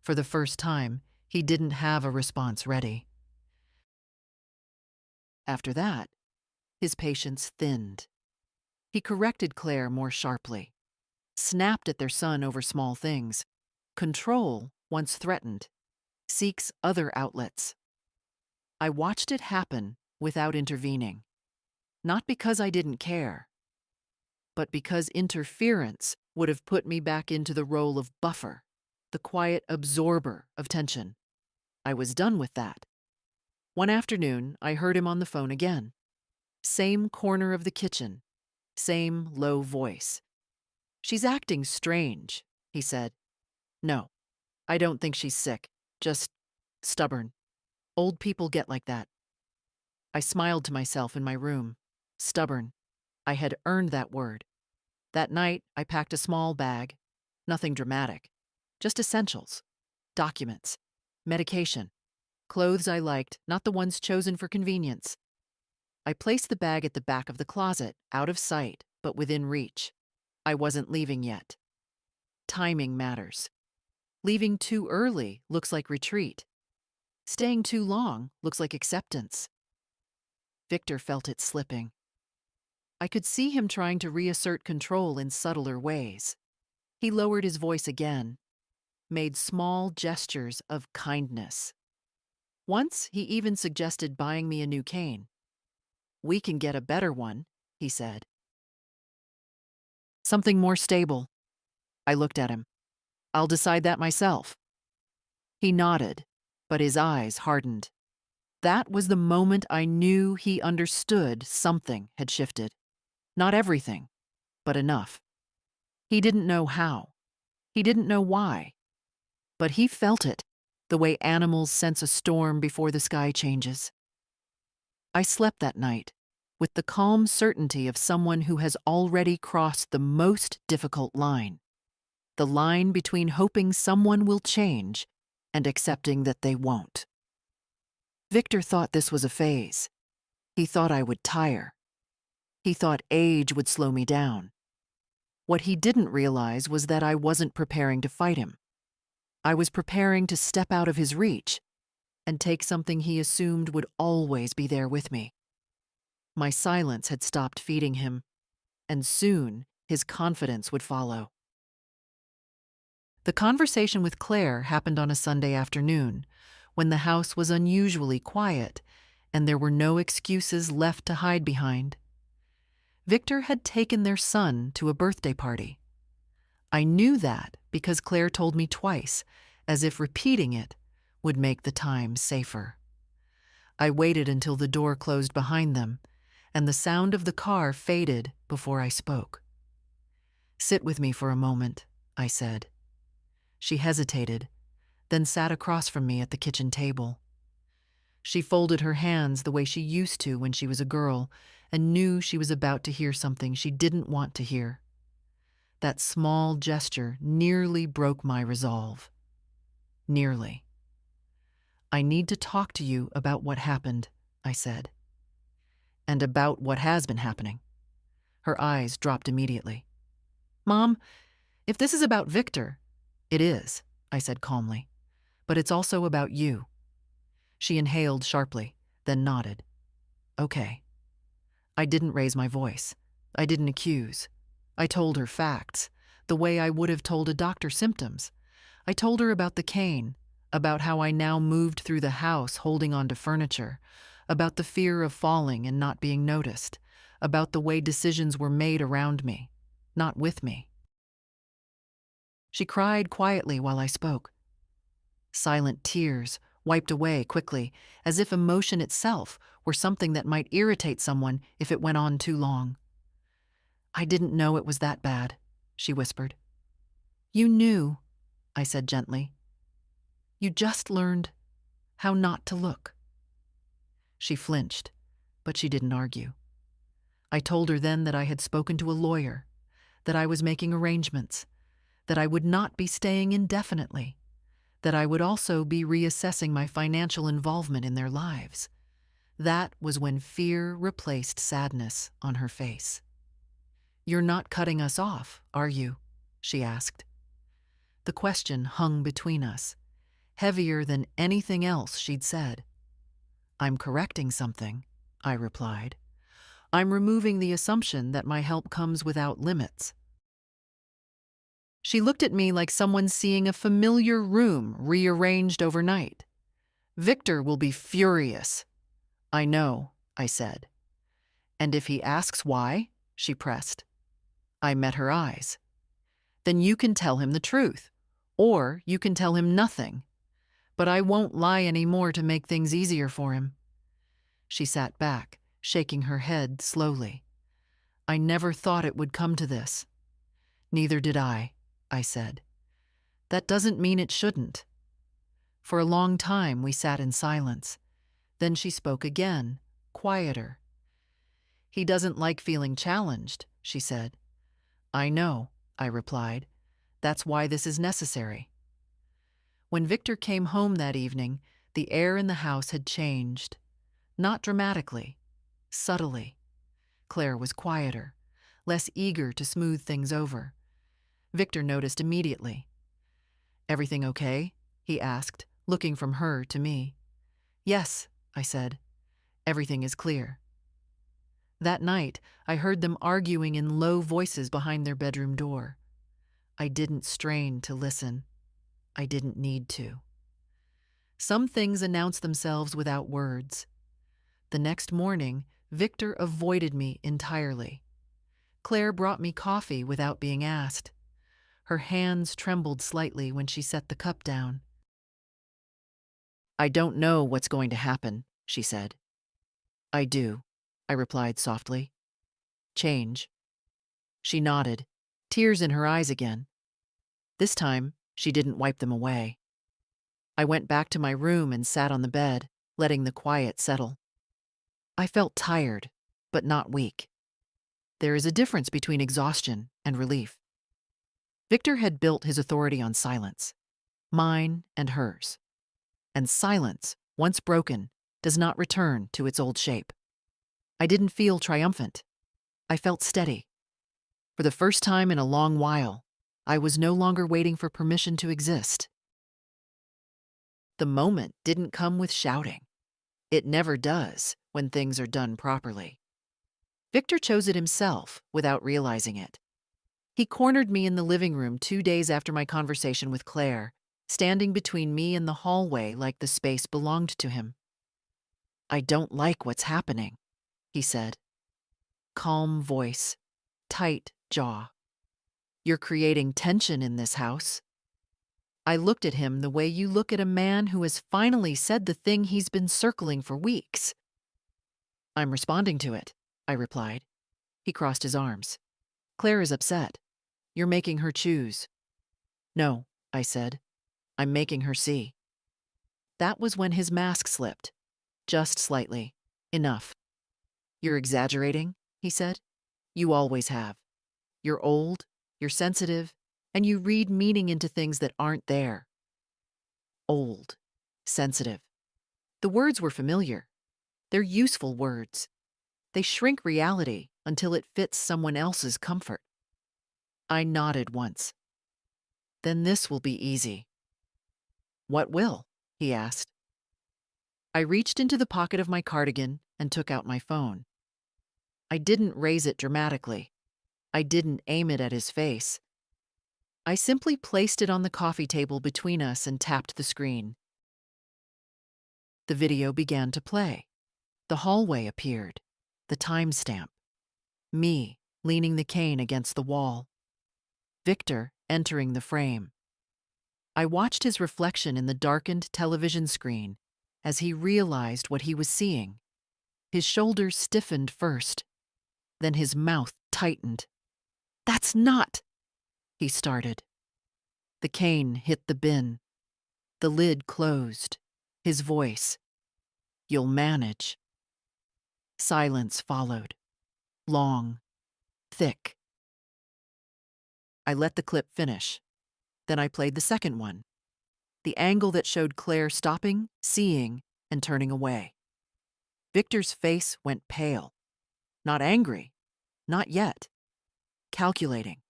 Speaker 1: For the first time, he didn't have a response ready. After that, his patience thinned. He corrected Claire more sharply, snapped at their son over small things. Control, once threatened, seeks other outlets. I watched it happen without intervening, not because I didn't care, but because interference would have put me back into the role of buffer, the quiet absorber of tension. I was done with that. One afternoon, I heard him on the phone again. Same corner of the kitchen, same low voice. She's acting strange, he said. No, I don't think she's sick, just stubborn. Old people get like that. I smiled to myself in my room. Stubborn. I had earned that word. That night, I packed a small bag. Nothing dramatic. Just essentials. Documents. Medication. Clothes I liked, not the ones chosen for convenience. I placed the bag at the back of the closet, out of sight, but within reach. I wasn't leaving yet. Timing matters. Leaving too early looks like retreat. Staying too long looks like acceptance. Victor felt it slipping. I could see him trying to reassert control in subtler ways. He lowered his voice again, made small gestures of kindness. Once, he even suggested buying me a new cane. We can get a better one, he said. Something more stable. I looked at him. I'll decide that myself. He nodded, but his eyes hardened. That was the moment I knew he understood something had shifted. Not everything, but enough. He didn't know how. He didn't know why. But he felt it, the way animals sense a storm before the sky changes. I slept that night with the calm certainty of someone who has already crossed the most difficult line. the line between hoping someone will change and accepting that they won't. Victor thought this was a phase. He thought I would tire. He thought age would slow me down. What he didn't realize was that I wasn't preparing to fight him. I was preparing to step out of his reach and take something he assumed would always be there with me. My silence had stopped feeding him, and soon his confidence would follow. The conversation with Claire happened on a Sunday afternoon, when the house was unusually quiet and there were no excuses left to hide behind. Victor had taken their son to a birthday party. I knew that because Claire told me twice, as if repeating it would make the time safer. I waited until the door closed behind them, and the sound of the car faded before I spoke. "Sit with me for a moment," I said. She hesitated, then sat across from me at the kitchen table. She folded her hands the way she used to when she was a girl and knew she was about to hear something she didn't want to hear. That small gesture nearly broke my resolve. Nearly. "I need to talk to you about what happened," I said. "And about what has been happening." Her eyes dropped immediately. "Mom, if this is about Victor—" "It is," I said calmly. "But it's also about you." She inhaled sharply, then nodded. "Okay." I didn't raise my voice. I didn't accuse. I told her facts, the way I would have told a doctor symptoms. I told her about the cane, about how I now moved through the house holding onto furniture, about the fear of falling and not being noticed, about the way decisions were made around me, not with me. She cried quietly while I spoke. Silent tears wiped away quickly, as if emotion itself were something that might irritate someone if it went on too long. "I didn't know it was that bad," she whispered. "You knew," I said gently. "You just learned how not to look." She flinched, but she didn't argue. I told her then that I had spoken to a lawyer, that I was making arrangements, that I would not be staying indefinitely, that I would also be reassessing my financial involvement in their lives. That was when fear replaced sadness on her face. "You're not cutting us off, are you?" she asked. The question hung between us, heavier than anything else she'd said. "I'm correcting something," I replied. "I'm removing the assumption that my help comes without limits." She looked at me like someone seeing a familiar room rearranged overnight. "Victor will be furious." "I know," I said. "And if he asks why?" she pressed. I met her eyes. "Then you can tell him the truth, or you can tell him nothing. But I won't lie anymore to make things easier for him." She sat back, shaking her head slowly. "I never thought it would come to this." "Neither did I said. "That doesn't mean it shouldn't." For a long time we sat in silence. Then she spoke again, quieter. "He doesn't like feeling challenged," she said. "I know," I replied. "That's why this is necessary." When Victor came home that evening, the air in the house had changed. Not dramatically, subtly. Claire was quieter, less eager to smooth things over. Victor noticed immediately. "Everything okay?" he asked, looking from her to me. "Yes," I said. "Everything is clear." That night, I heard them arguing in low voices behind their bedroom door. I didn't strain to listen. I didn't need to. Some things announce themselves without words. The next morning, Victor avoided me entirely. Claire brought me coffee without being asked. Her hands trembled slightly when she set the cup down. "I don't know what's going to happen," she said. "I do," I replied softly. "Change." She nodded, tears in her eyes again. This time, she didn't wipe them away. I went back to my room and sat on the bed, letting the quiet settle. I felt tired, but not weak. There is a difference between exhaustion and relief. Victor had built his authority on silence, mine and hers. And silence, once broken, does not return to its old shape. I didn't feel triumphant. I felt steady. For the first time in a long while, I was no longer waiting for permission to exist. The moment didn't come with shouting. It never does when things are done properly. Victor chose it himself without realizing it. He cornered me in the living room 2 days after my conversation with Claire, standing between me and the hallway like the space belonged to him. "I don't like what's happening," he said. Calm voice, tight jaw. "You're creating tension in this house." I looked at him the way you look at a man who has finally said the thing he's been circling for weeks. "I'm responding to it," I replied. He crossed his arms. "Claire is upset. You're making her choose." "No," I said. "I'm making her see." That was when his mask slipped. Just slightly. Enough. "You're exaggerating," he said. "You always have. You're old, you're sensitive, and you read meaning into things that aren't there." Old. Sensitive. The words were familiar. They're useful words. They shrink reality until it fits someone else's comfort. I nodded once. "Then this will be easy." "What will?" he asked. I reached into the pocket of my cardigan and took out my phone. I didn't raise it dramatically. I didn't aim it at his face. I simply placed it on the coffee table between us and tapped the screen. The video began to play. The hallway appeared. The timestamp. Me, leaning the cane against the wall. Victor entering the frame. I watched his reflection in the darkened television screen as he realized what he was seeing. His shoulders stiffened first. Then his mouth tightened. "That's not," he started. The cane hit the bin. The lid closed. His voice. "You'll manage." Silence followed. Long. Thick. I let the clip finish. Then I played the second one. The angle that showed Claire stopping, seeing, and turning away. Victor's face went pale. Not angry. Not yet. Calculating.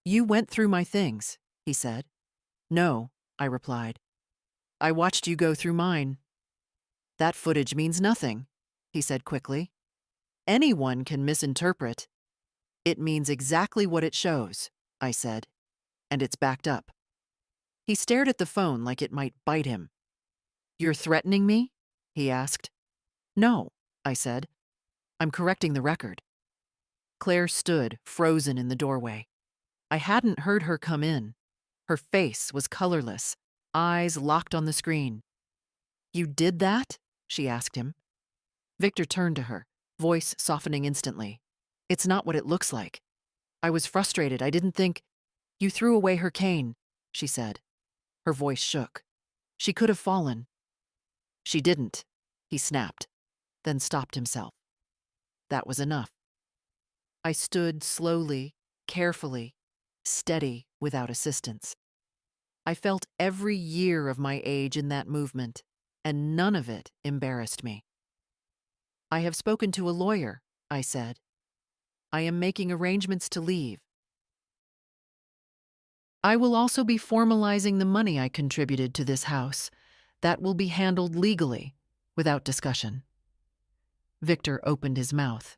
Speaker 1: "You went through my things," he said. "No," I replied. "I watched you go through mine." "That footage means nothing," he said quickly. "Anyone can misinterpret." "It means exactly what it shows," I said, "and it's backed up." He stared at the phone like it might bite him. "You're threatening me?" he asked. "No," I said. "I'm correcting the record." Claire stood, frozen in the doorway. I hadn't heard her come in. Her face was colorless, eyes locked on the screen. "You did that?" she asked him. Victor turned to her, voice softening instantly. "It's not what it looks like. I was frustrated. I didn't think—" "You threw away her cane," she said. Her voice shook. "She could have fallen." "She didn't," he snapped, then stopped himself. That was enough. I stood slowly, carefully, steady without assistance. I felt every year of my age in that movement, and none of it embarrassed me. "I have spoken to a lawyer," I said. "I am making arrangements to leave. I will also be formalizing the money I contributed to this house. That will be handled legally, without discussion." Victor opened his mouth.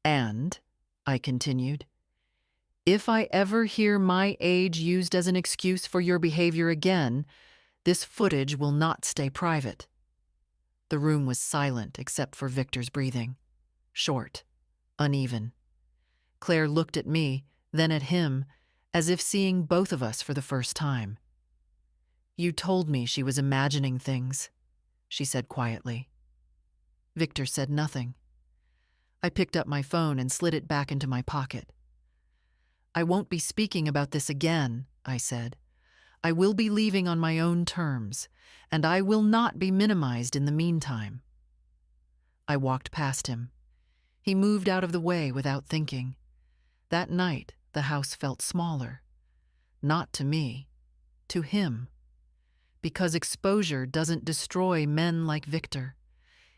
Speaker 1: "And," I continued, "if I ever hear my age used as an excuse for your behavior again, this footage will not stay private." The room was silent except for Victor's breathing. Short, uneven. Claire looked at me, then at him, as if seeing both of us for the first time. "You told me she was imagining things," she said quietly. Victor said nothing. I picked up my phone and slid it back into my pocket. "I won't be speaking about this again," I said. "I will be leaving on my own terms, and I will not be minimized in the meantime." I walked past him. He moved out of the way without thinking. That night, the house felt smaller. Not to me, to him. Because exposure doesn't destroy men like Victor.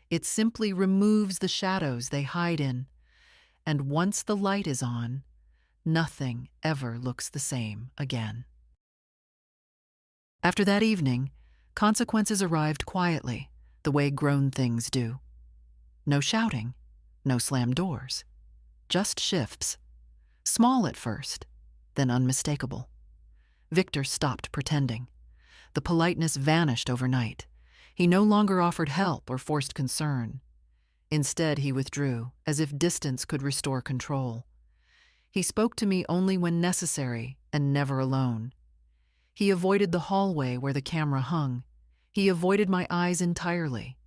Speaker 1: It simply removes the shadows they hide in. And once the light is on, nothing ever looks the same again. After that evening, consequences arrived quietly, the way grown things do. No shouting, no slammed doors, just shifts. Small at first, then unmistakable. Victor stopped pretending. The politeness vanished overnight. He no longer offered help or forced concern. Instead, he withdrew, as if distance could restore control. He spoke to me only when necessary and never alone. He avoided the hallway where the camera hung. He avoided my eyes entirely.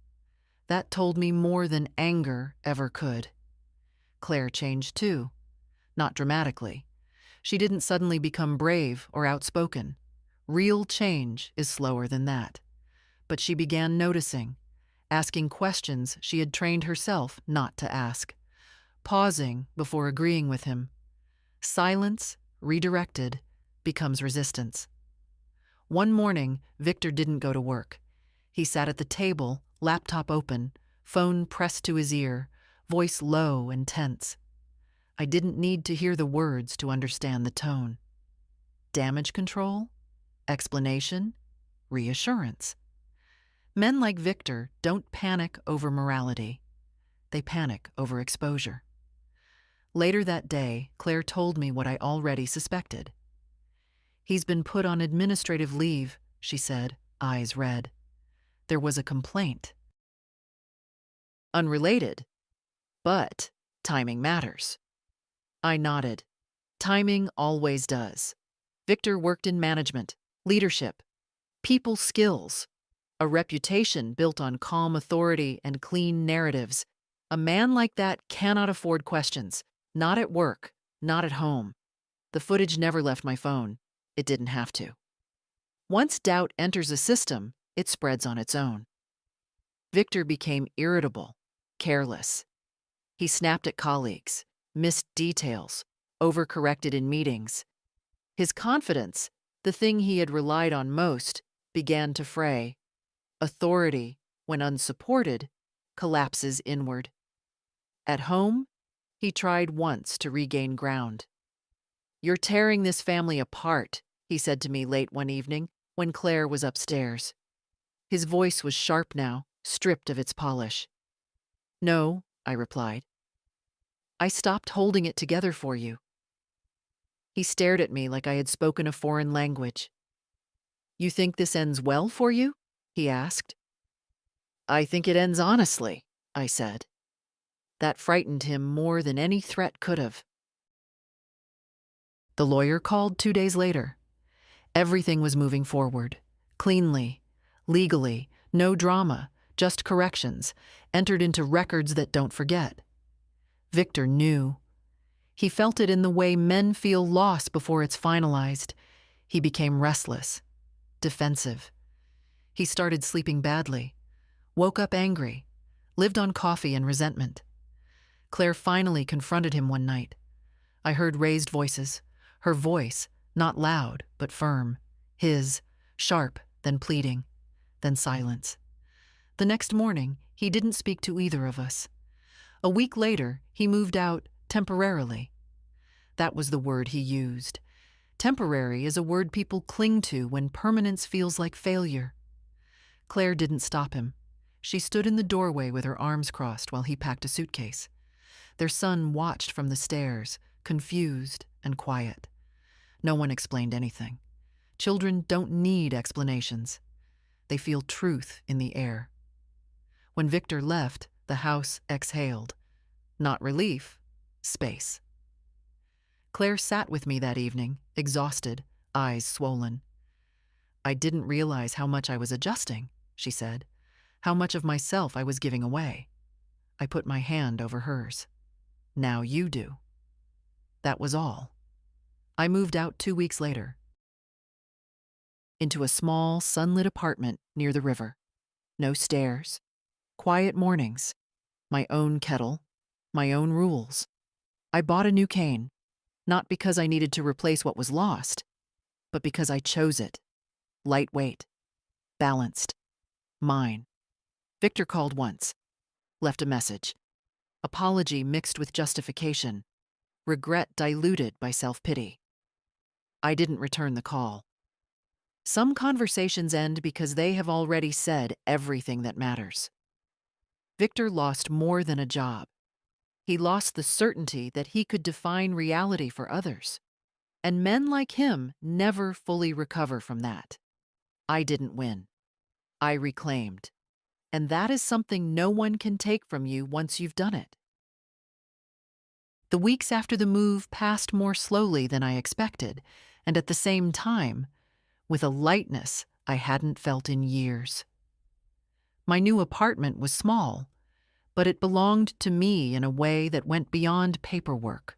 Speaker 1: That told me more than anger ever could. Claire changed too. Not dramatically. She didn't suddenly become brave or outspoken. Real change is slower than that. But she began noticing, asking questions she had trained herself not to ask, pausing before agreeing with him. Silence, redirected, becomes resistance. One morning, Victor didn't go to work. He sat at the table, laptop open, phone pressed to his ear, voice low and tense. I didn't need to hear the words to understand the tone. Damage control? Explanation? Reassurance. Men like Victor don't panic over morality. They panic over exposure. Later that day, Claire told me what I already suspected. He's been put on administrative leave, she said, eyes red. There was a complaint. Unrelated, but timing matters. I nodded. Timing always does. Victor worked in management, leadership, people skills, a reputation built on calm authority and clean narratives. A man like that cannot afford questions, not at work, not at home. The footage never left my phone. It didn't have to. Once doubt enters a system, it spreads on its own. Victor became irritable, careless. He snapped at colleagues, missed details, overcorrected in meetings. His confidence, the thing he had relied on most, began to fray. Authority, when unsupported, collapses inward. At home, he tried once to regain ground. "You're tearing this family apart," he said to me late one evening when Claire was upstairs. His voice was sharp now, stripped of its polish. "No," I replied. "I stopped holding it together for you." He stared at me like I had spoken a foreign language. "You think this ends well for you?" he asked. "I think it ends honestly," I said. That frightened him more than any threat could have. The lawyer called 2 days later. Everything was moving forward, cleanly, legally, no drama, just corrections, entered into records that don't forget. Victor knew. He felt it in the way men feel loss before it's finalized. He became restless, defensive. He started sleeping badly, woke up angry, lived on coffee and resentment. Claire finally confronted him one night. I heard raised voices, her voice, not loud, but firm, his, sharp, then pleading, then silence. The next morning, he didn't speak to either of us. A week later, he moved out temporarily. That was the word he used. Temporary is a word people cling to when permanence feels like failure. Claire didn't stop him. She stood in the doorway with her arms crossed while he packed a suitcase. Their son watched from the stairs, confused and quiet. No one explained anything. Children don't need explanations. They feel truth in the air. When Victor left, the house exhaled. Not relief, space. Claire sat with me that evening, exhausted, eyes swollen. "I didn't realize how much I was adjusting," she said, "how much of myself I was giving away." I put my hand over hers. "Now you do." That was all. I moved out 2 weeks later. Into a small, sunlit apartment near the river. No stairs. Quiet mornings. My own kettle. My own rules. I bought a new cane. Not because I needed to replace what was lost, but because I chose it. Lightweight, balanced, mine. Victor called once, left a message. Apology mixed with justification, regret diluted by self-pity. I didn't return the call. Some conversations end because they have already said everything that matters. Victor lost more than a job. He lost the certainty that he could define reality for others. And men like him never fully recover from that. I didn't win. I reclaimed. And that is something no one can take from you once you've done it. The weeks after the move passed more slowly than I expected, and at the same time, with a lightness I hadn't felt in years. My new apartment was small, but it belonged to me in a way that went beyond paperwork.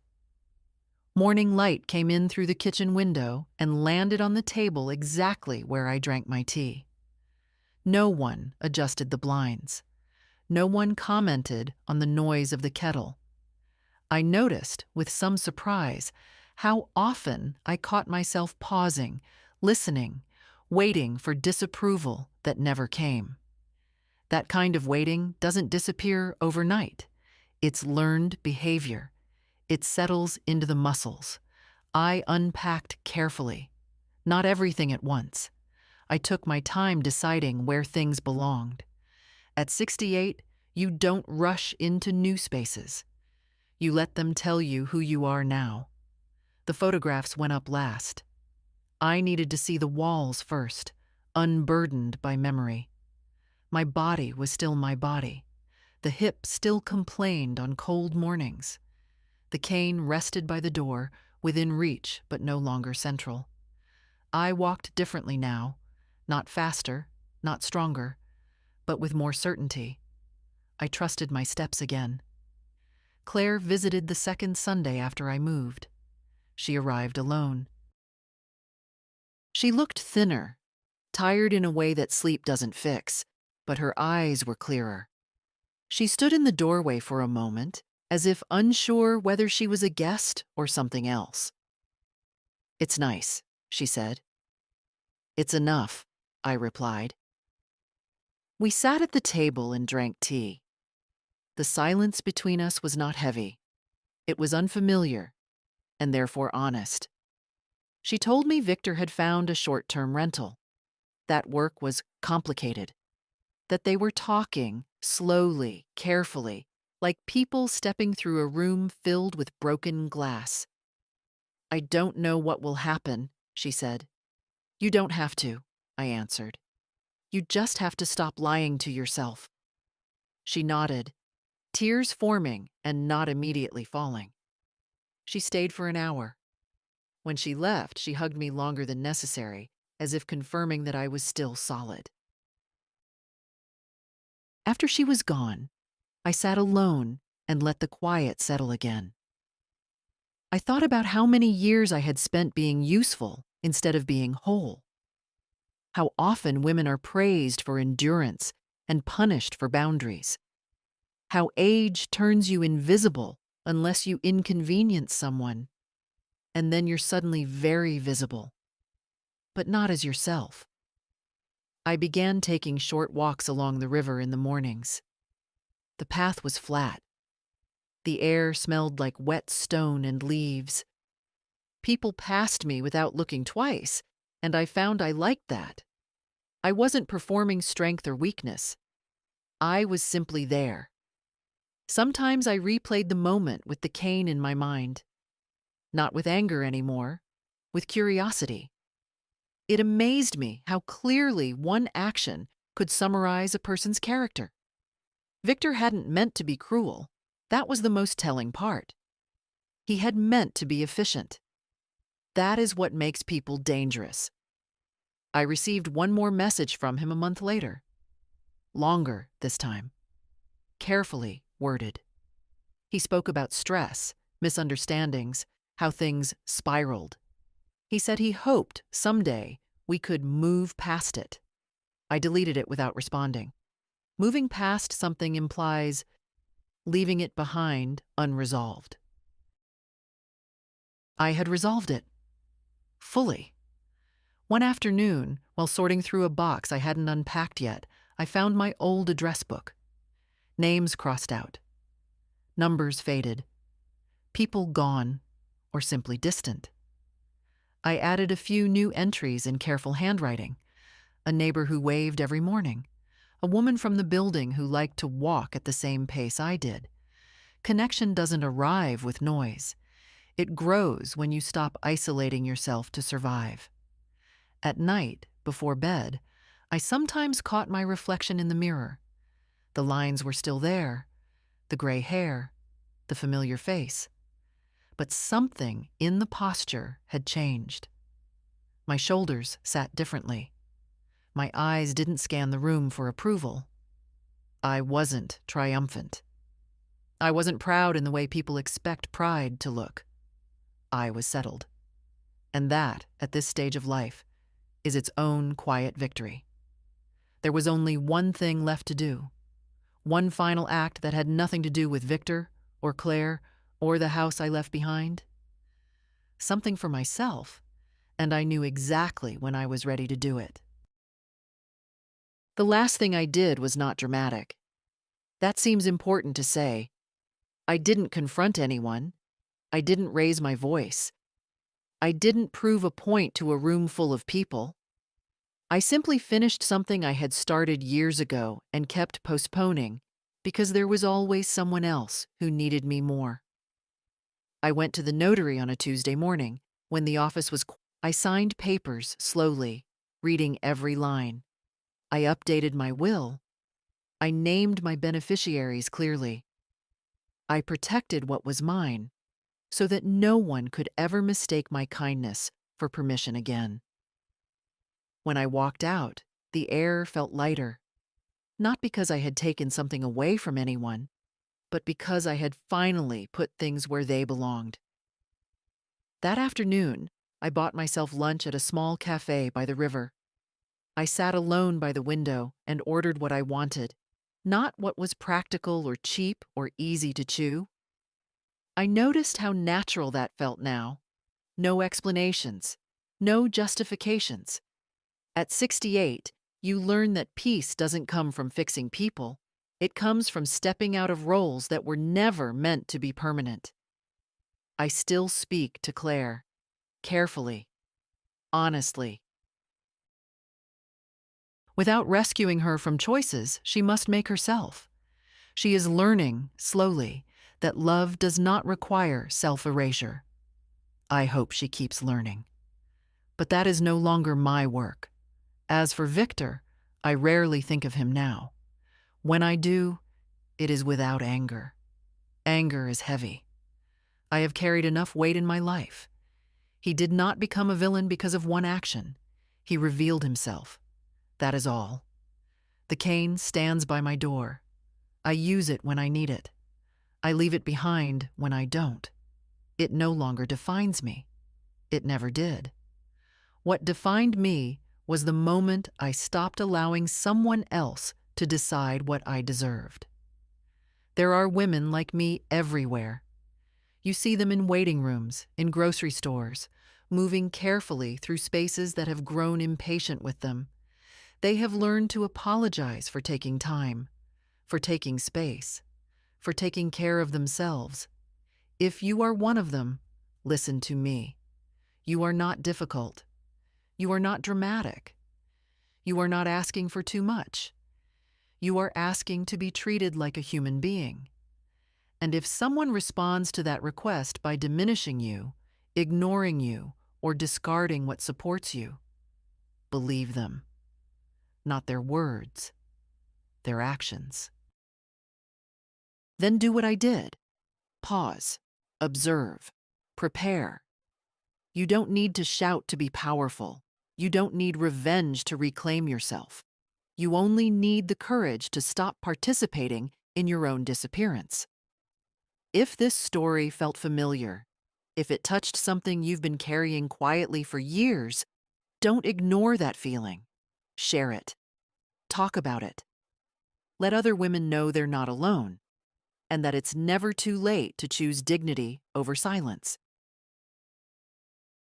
Speaker 1: Morning light came in through the kitchen window and landed on the table exactly where I drank my tea. No one adjusted the blinds. No one commented on the noise of the kettle. I noticed, with some surprise, how often I caught myself pausing, listening, waiting for disapproval that never came. That kind of waiting doesn't disappear overnight. It's learned behavior. It settles into the muscles. I unpacked carefully. Not everything at once. I took my time deciding where things belonged. At 68, you don't rush into new spaces. You let them tell you who you are now. The photographs went up last. I needed to see the walls first, unburdened by memory. My body was still my body. The hip still complained on cold mornings. The cane rested by the door, within reach but no longer central. I walked differently now, not faster, not stronger, but with more certainty. I trusted my steps again. Claire visited the second Sunday after I moved. She arrived alone. She looked thinner, tired in a way that sleep doesn't fix, but her eyes were clearer. She stood in the doorway for a moment, as if unsure whether she was a guest or something else. "It's nice," she said. "It's enough," I replied. We sat at the table and drank tea. The silence between us was not heavy. It was unfamiliar, and therefore honest. She told me Victor had found a short-term rental. That work was complicated. That they were talking, slowly, carefully, like people stepping through a room filled with broken glass. "I don't know what will happen," she said. "You don't have to," I answered. "You just have to stop lying to yourself." She nodded, tears forming and not immediately falling. She stayed for an hour. When she left, she hugged me longer than necessary, as if confirming that I was still solid. After she was gone, I sat alone and let the quiet settle again. I thought about how many years I had spent being useful instead of being whole. How often women are praised for endurance and punished for boundaries. How age turns you invisible unless you inconvenience someone, and then you're suddenly very visible, but not as yourself. I began taking short walks along the river in the mornings. The path was flat. The air smelled like wet stone and leaves. People passed me without looking twice, and I found I liked that. I wasn't performing strength or weakness. I was simply there. Sometimes I replayed the moment with the cane in my mind. Not with anger anymore, with curiosity. It amazed me how clearly one action could summarize a person's character. Victor hadn't meant to be cruel. That was the most telling part. He had meant to be efficient. That is what makes people dangerous. I received one more message from him a month later. Longer this time. Carefully worded. He spoke about stress, misunderstandings, how things spiraled. He said he hoped someday we could move past it. I deleted it without responding. Moving past something implies leaving it behind unresolved. I had resolved it. Fully. One afternoon, while sorting through a box I hadn't unpacked yet, I found my old address book. Names crossed out, numbers faded, people gone or simply distant. I added a few new entries in careful handwriting: a neighbor who waved every morning, a woman from the building who liked to walk at the same pace I did. Connection doesn't arrive with noise. It grows when you stop isolating yourself to survive. At night, before bed, I sometimes caught my reflection in the mirror. The lines were still there, the gray hair, the familiar face. But something in the posture had changed. My shoulders sat differently. My eyes didn't scan the room for approval. I wasn't triumphant. I wasn't proud in the way people expect pride to look. I was settled. And that, at this stage of life, is its own quiet victory. There was only one thing left to do. One final act that had nothing to do with Victor or Claire or the house I left behind. Something for myself, and I knew exactly when I was ready to do it. The last thing I did was not dramatic. That seems important to say. I didn't confront anyone. I didn't raise my voice. I didn't prove a point to a room full of people. I simply finished something I had started years ago and kept postponing because there was always someone else who needed me more. I went to the notary on a Tuesday morning when the office was quiet. I signed papers slowly, reading every line. I updated my will. I named my beneficiaries clearly. I protected what was mine so that no one could ever mistake my kindness for permission again. When I walked out, the air felt lighter, not because I had taken something away from anyone, but because I had finally put things where they belonged. That afternoon, I bought myself lunch at a small cafe by the river. I sat alone by the window and ordered what I wanted, not what was practical or cheap or easy to chew. I noticed how natural that felt now. No explanations, no justifications. At 68, you learn that peace doesn't come from fixing people. It comes from stepping out of roles that were never meant to be permanent. I still speak to Claire, carefully, honestly. Without rescuing her from choices she must make herself. She is learning, slowly, that love does not require self-erasure. I hope she keeps learning. But that is no longer my work. As for Victor, I rarely think of him now. When I do, it is without anger. Anger is heavy. I have carried enough weight in my life. He did not become a villain because of one action. He revealed himself. That is all. The cane stands by my door. I use it when I need it. I leave it behind when I don't. It no longer defines me. It never did. What defined me was the moment I stopped allowing someone else to decide what I deserved. There are women like me everywhere. You see them in waiting rooms, in grocery stores, moving carefully through spaces that have grown impatient with them. They have learned to apologize for taking time, for taking space, for taking care of themselves. If you are one of them, listen to me. You are not difficult. You are not dramatic. You are not asking for too much. You are asking to be treated like a human being. And if someone responds to that request by diminishing you, ignoring you, or discarding what supports you, believe them. Not their words, their actions. Then do what I did. Pause, observe, prepare. You don't need to shout to be powerful. You don't need revenge to reclaim yourself. You only need the courage to stop participating in your own disappearance. If this story felt familiar, if it touched something you've been carrying quietly for years, don't ignore that feeling. Share it. Talk about it. Let other women know they're not alone, and that it's never too late to choose dignity over silence.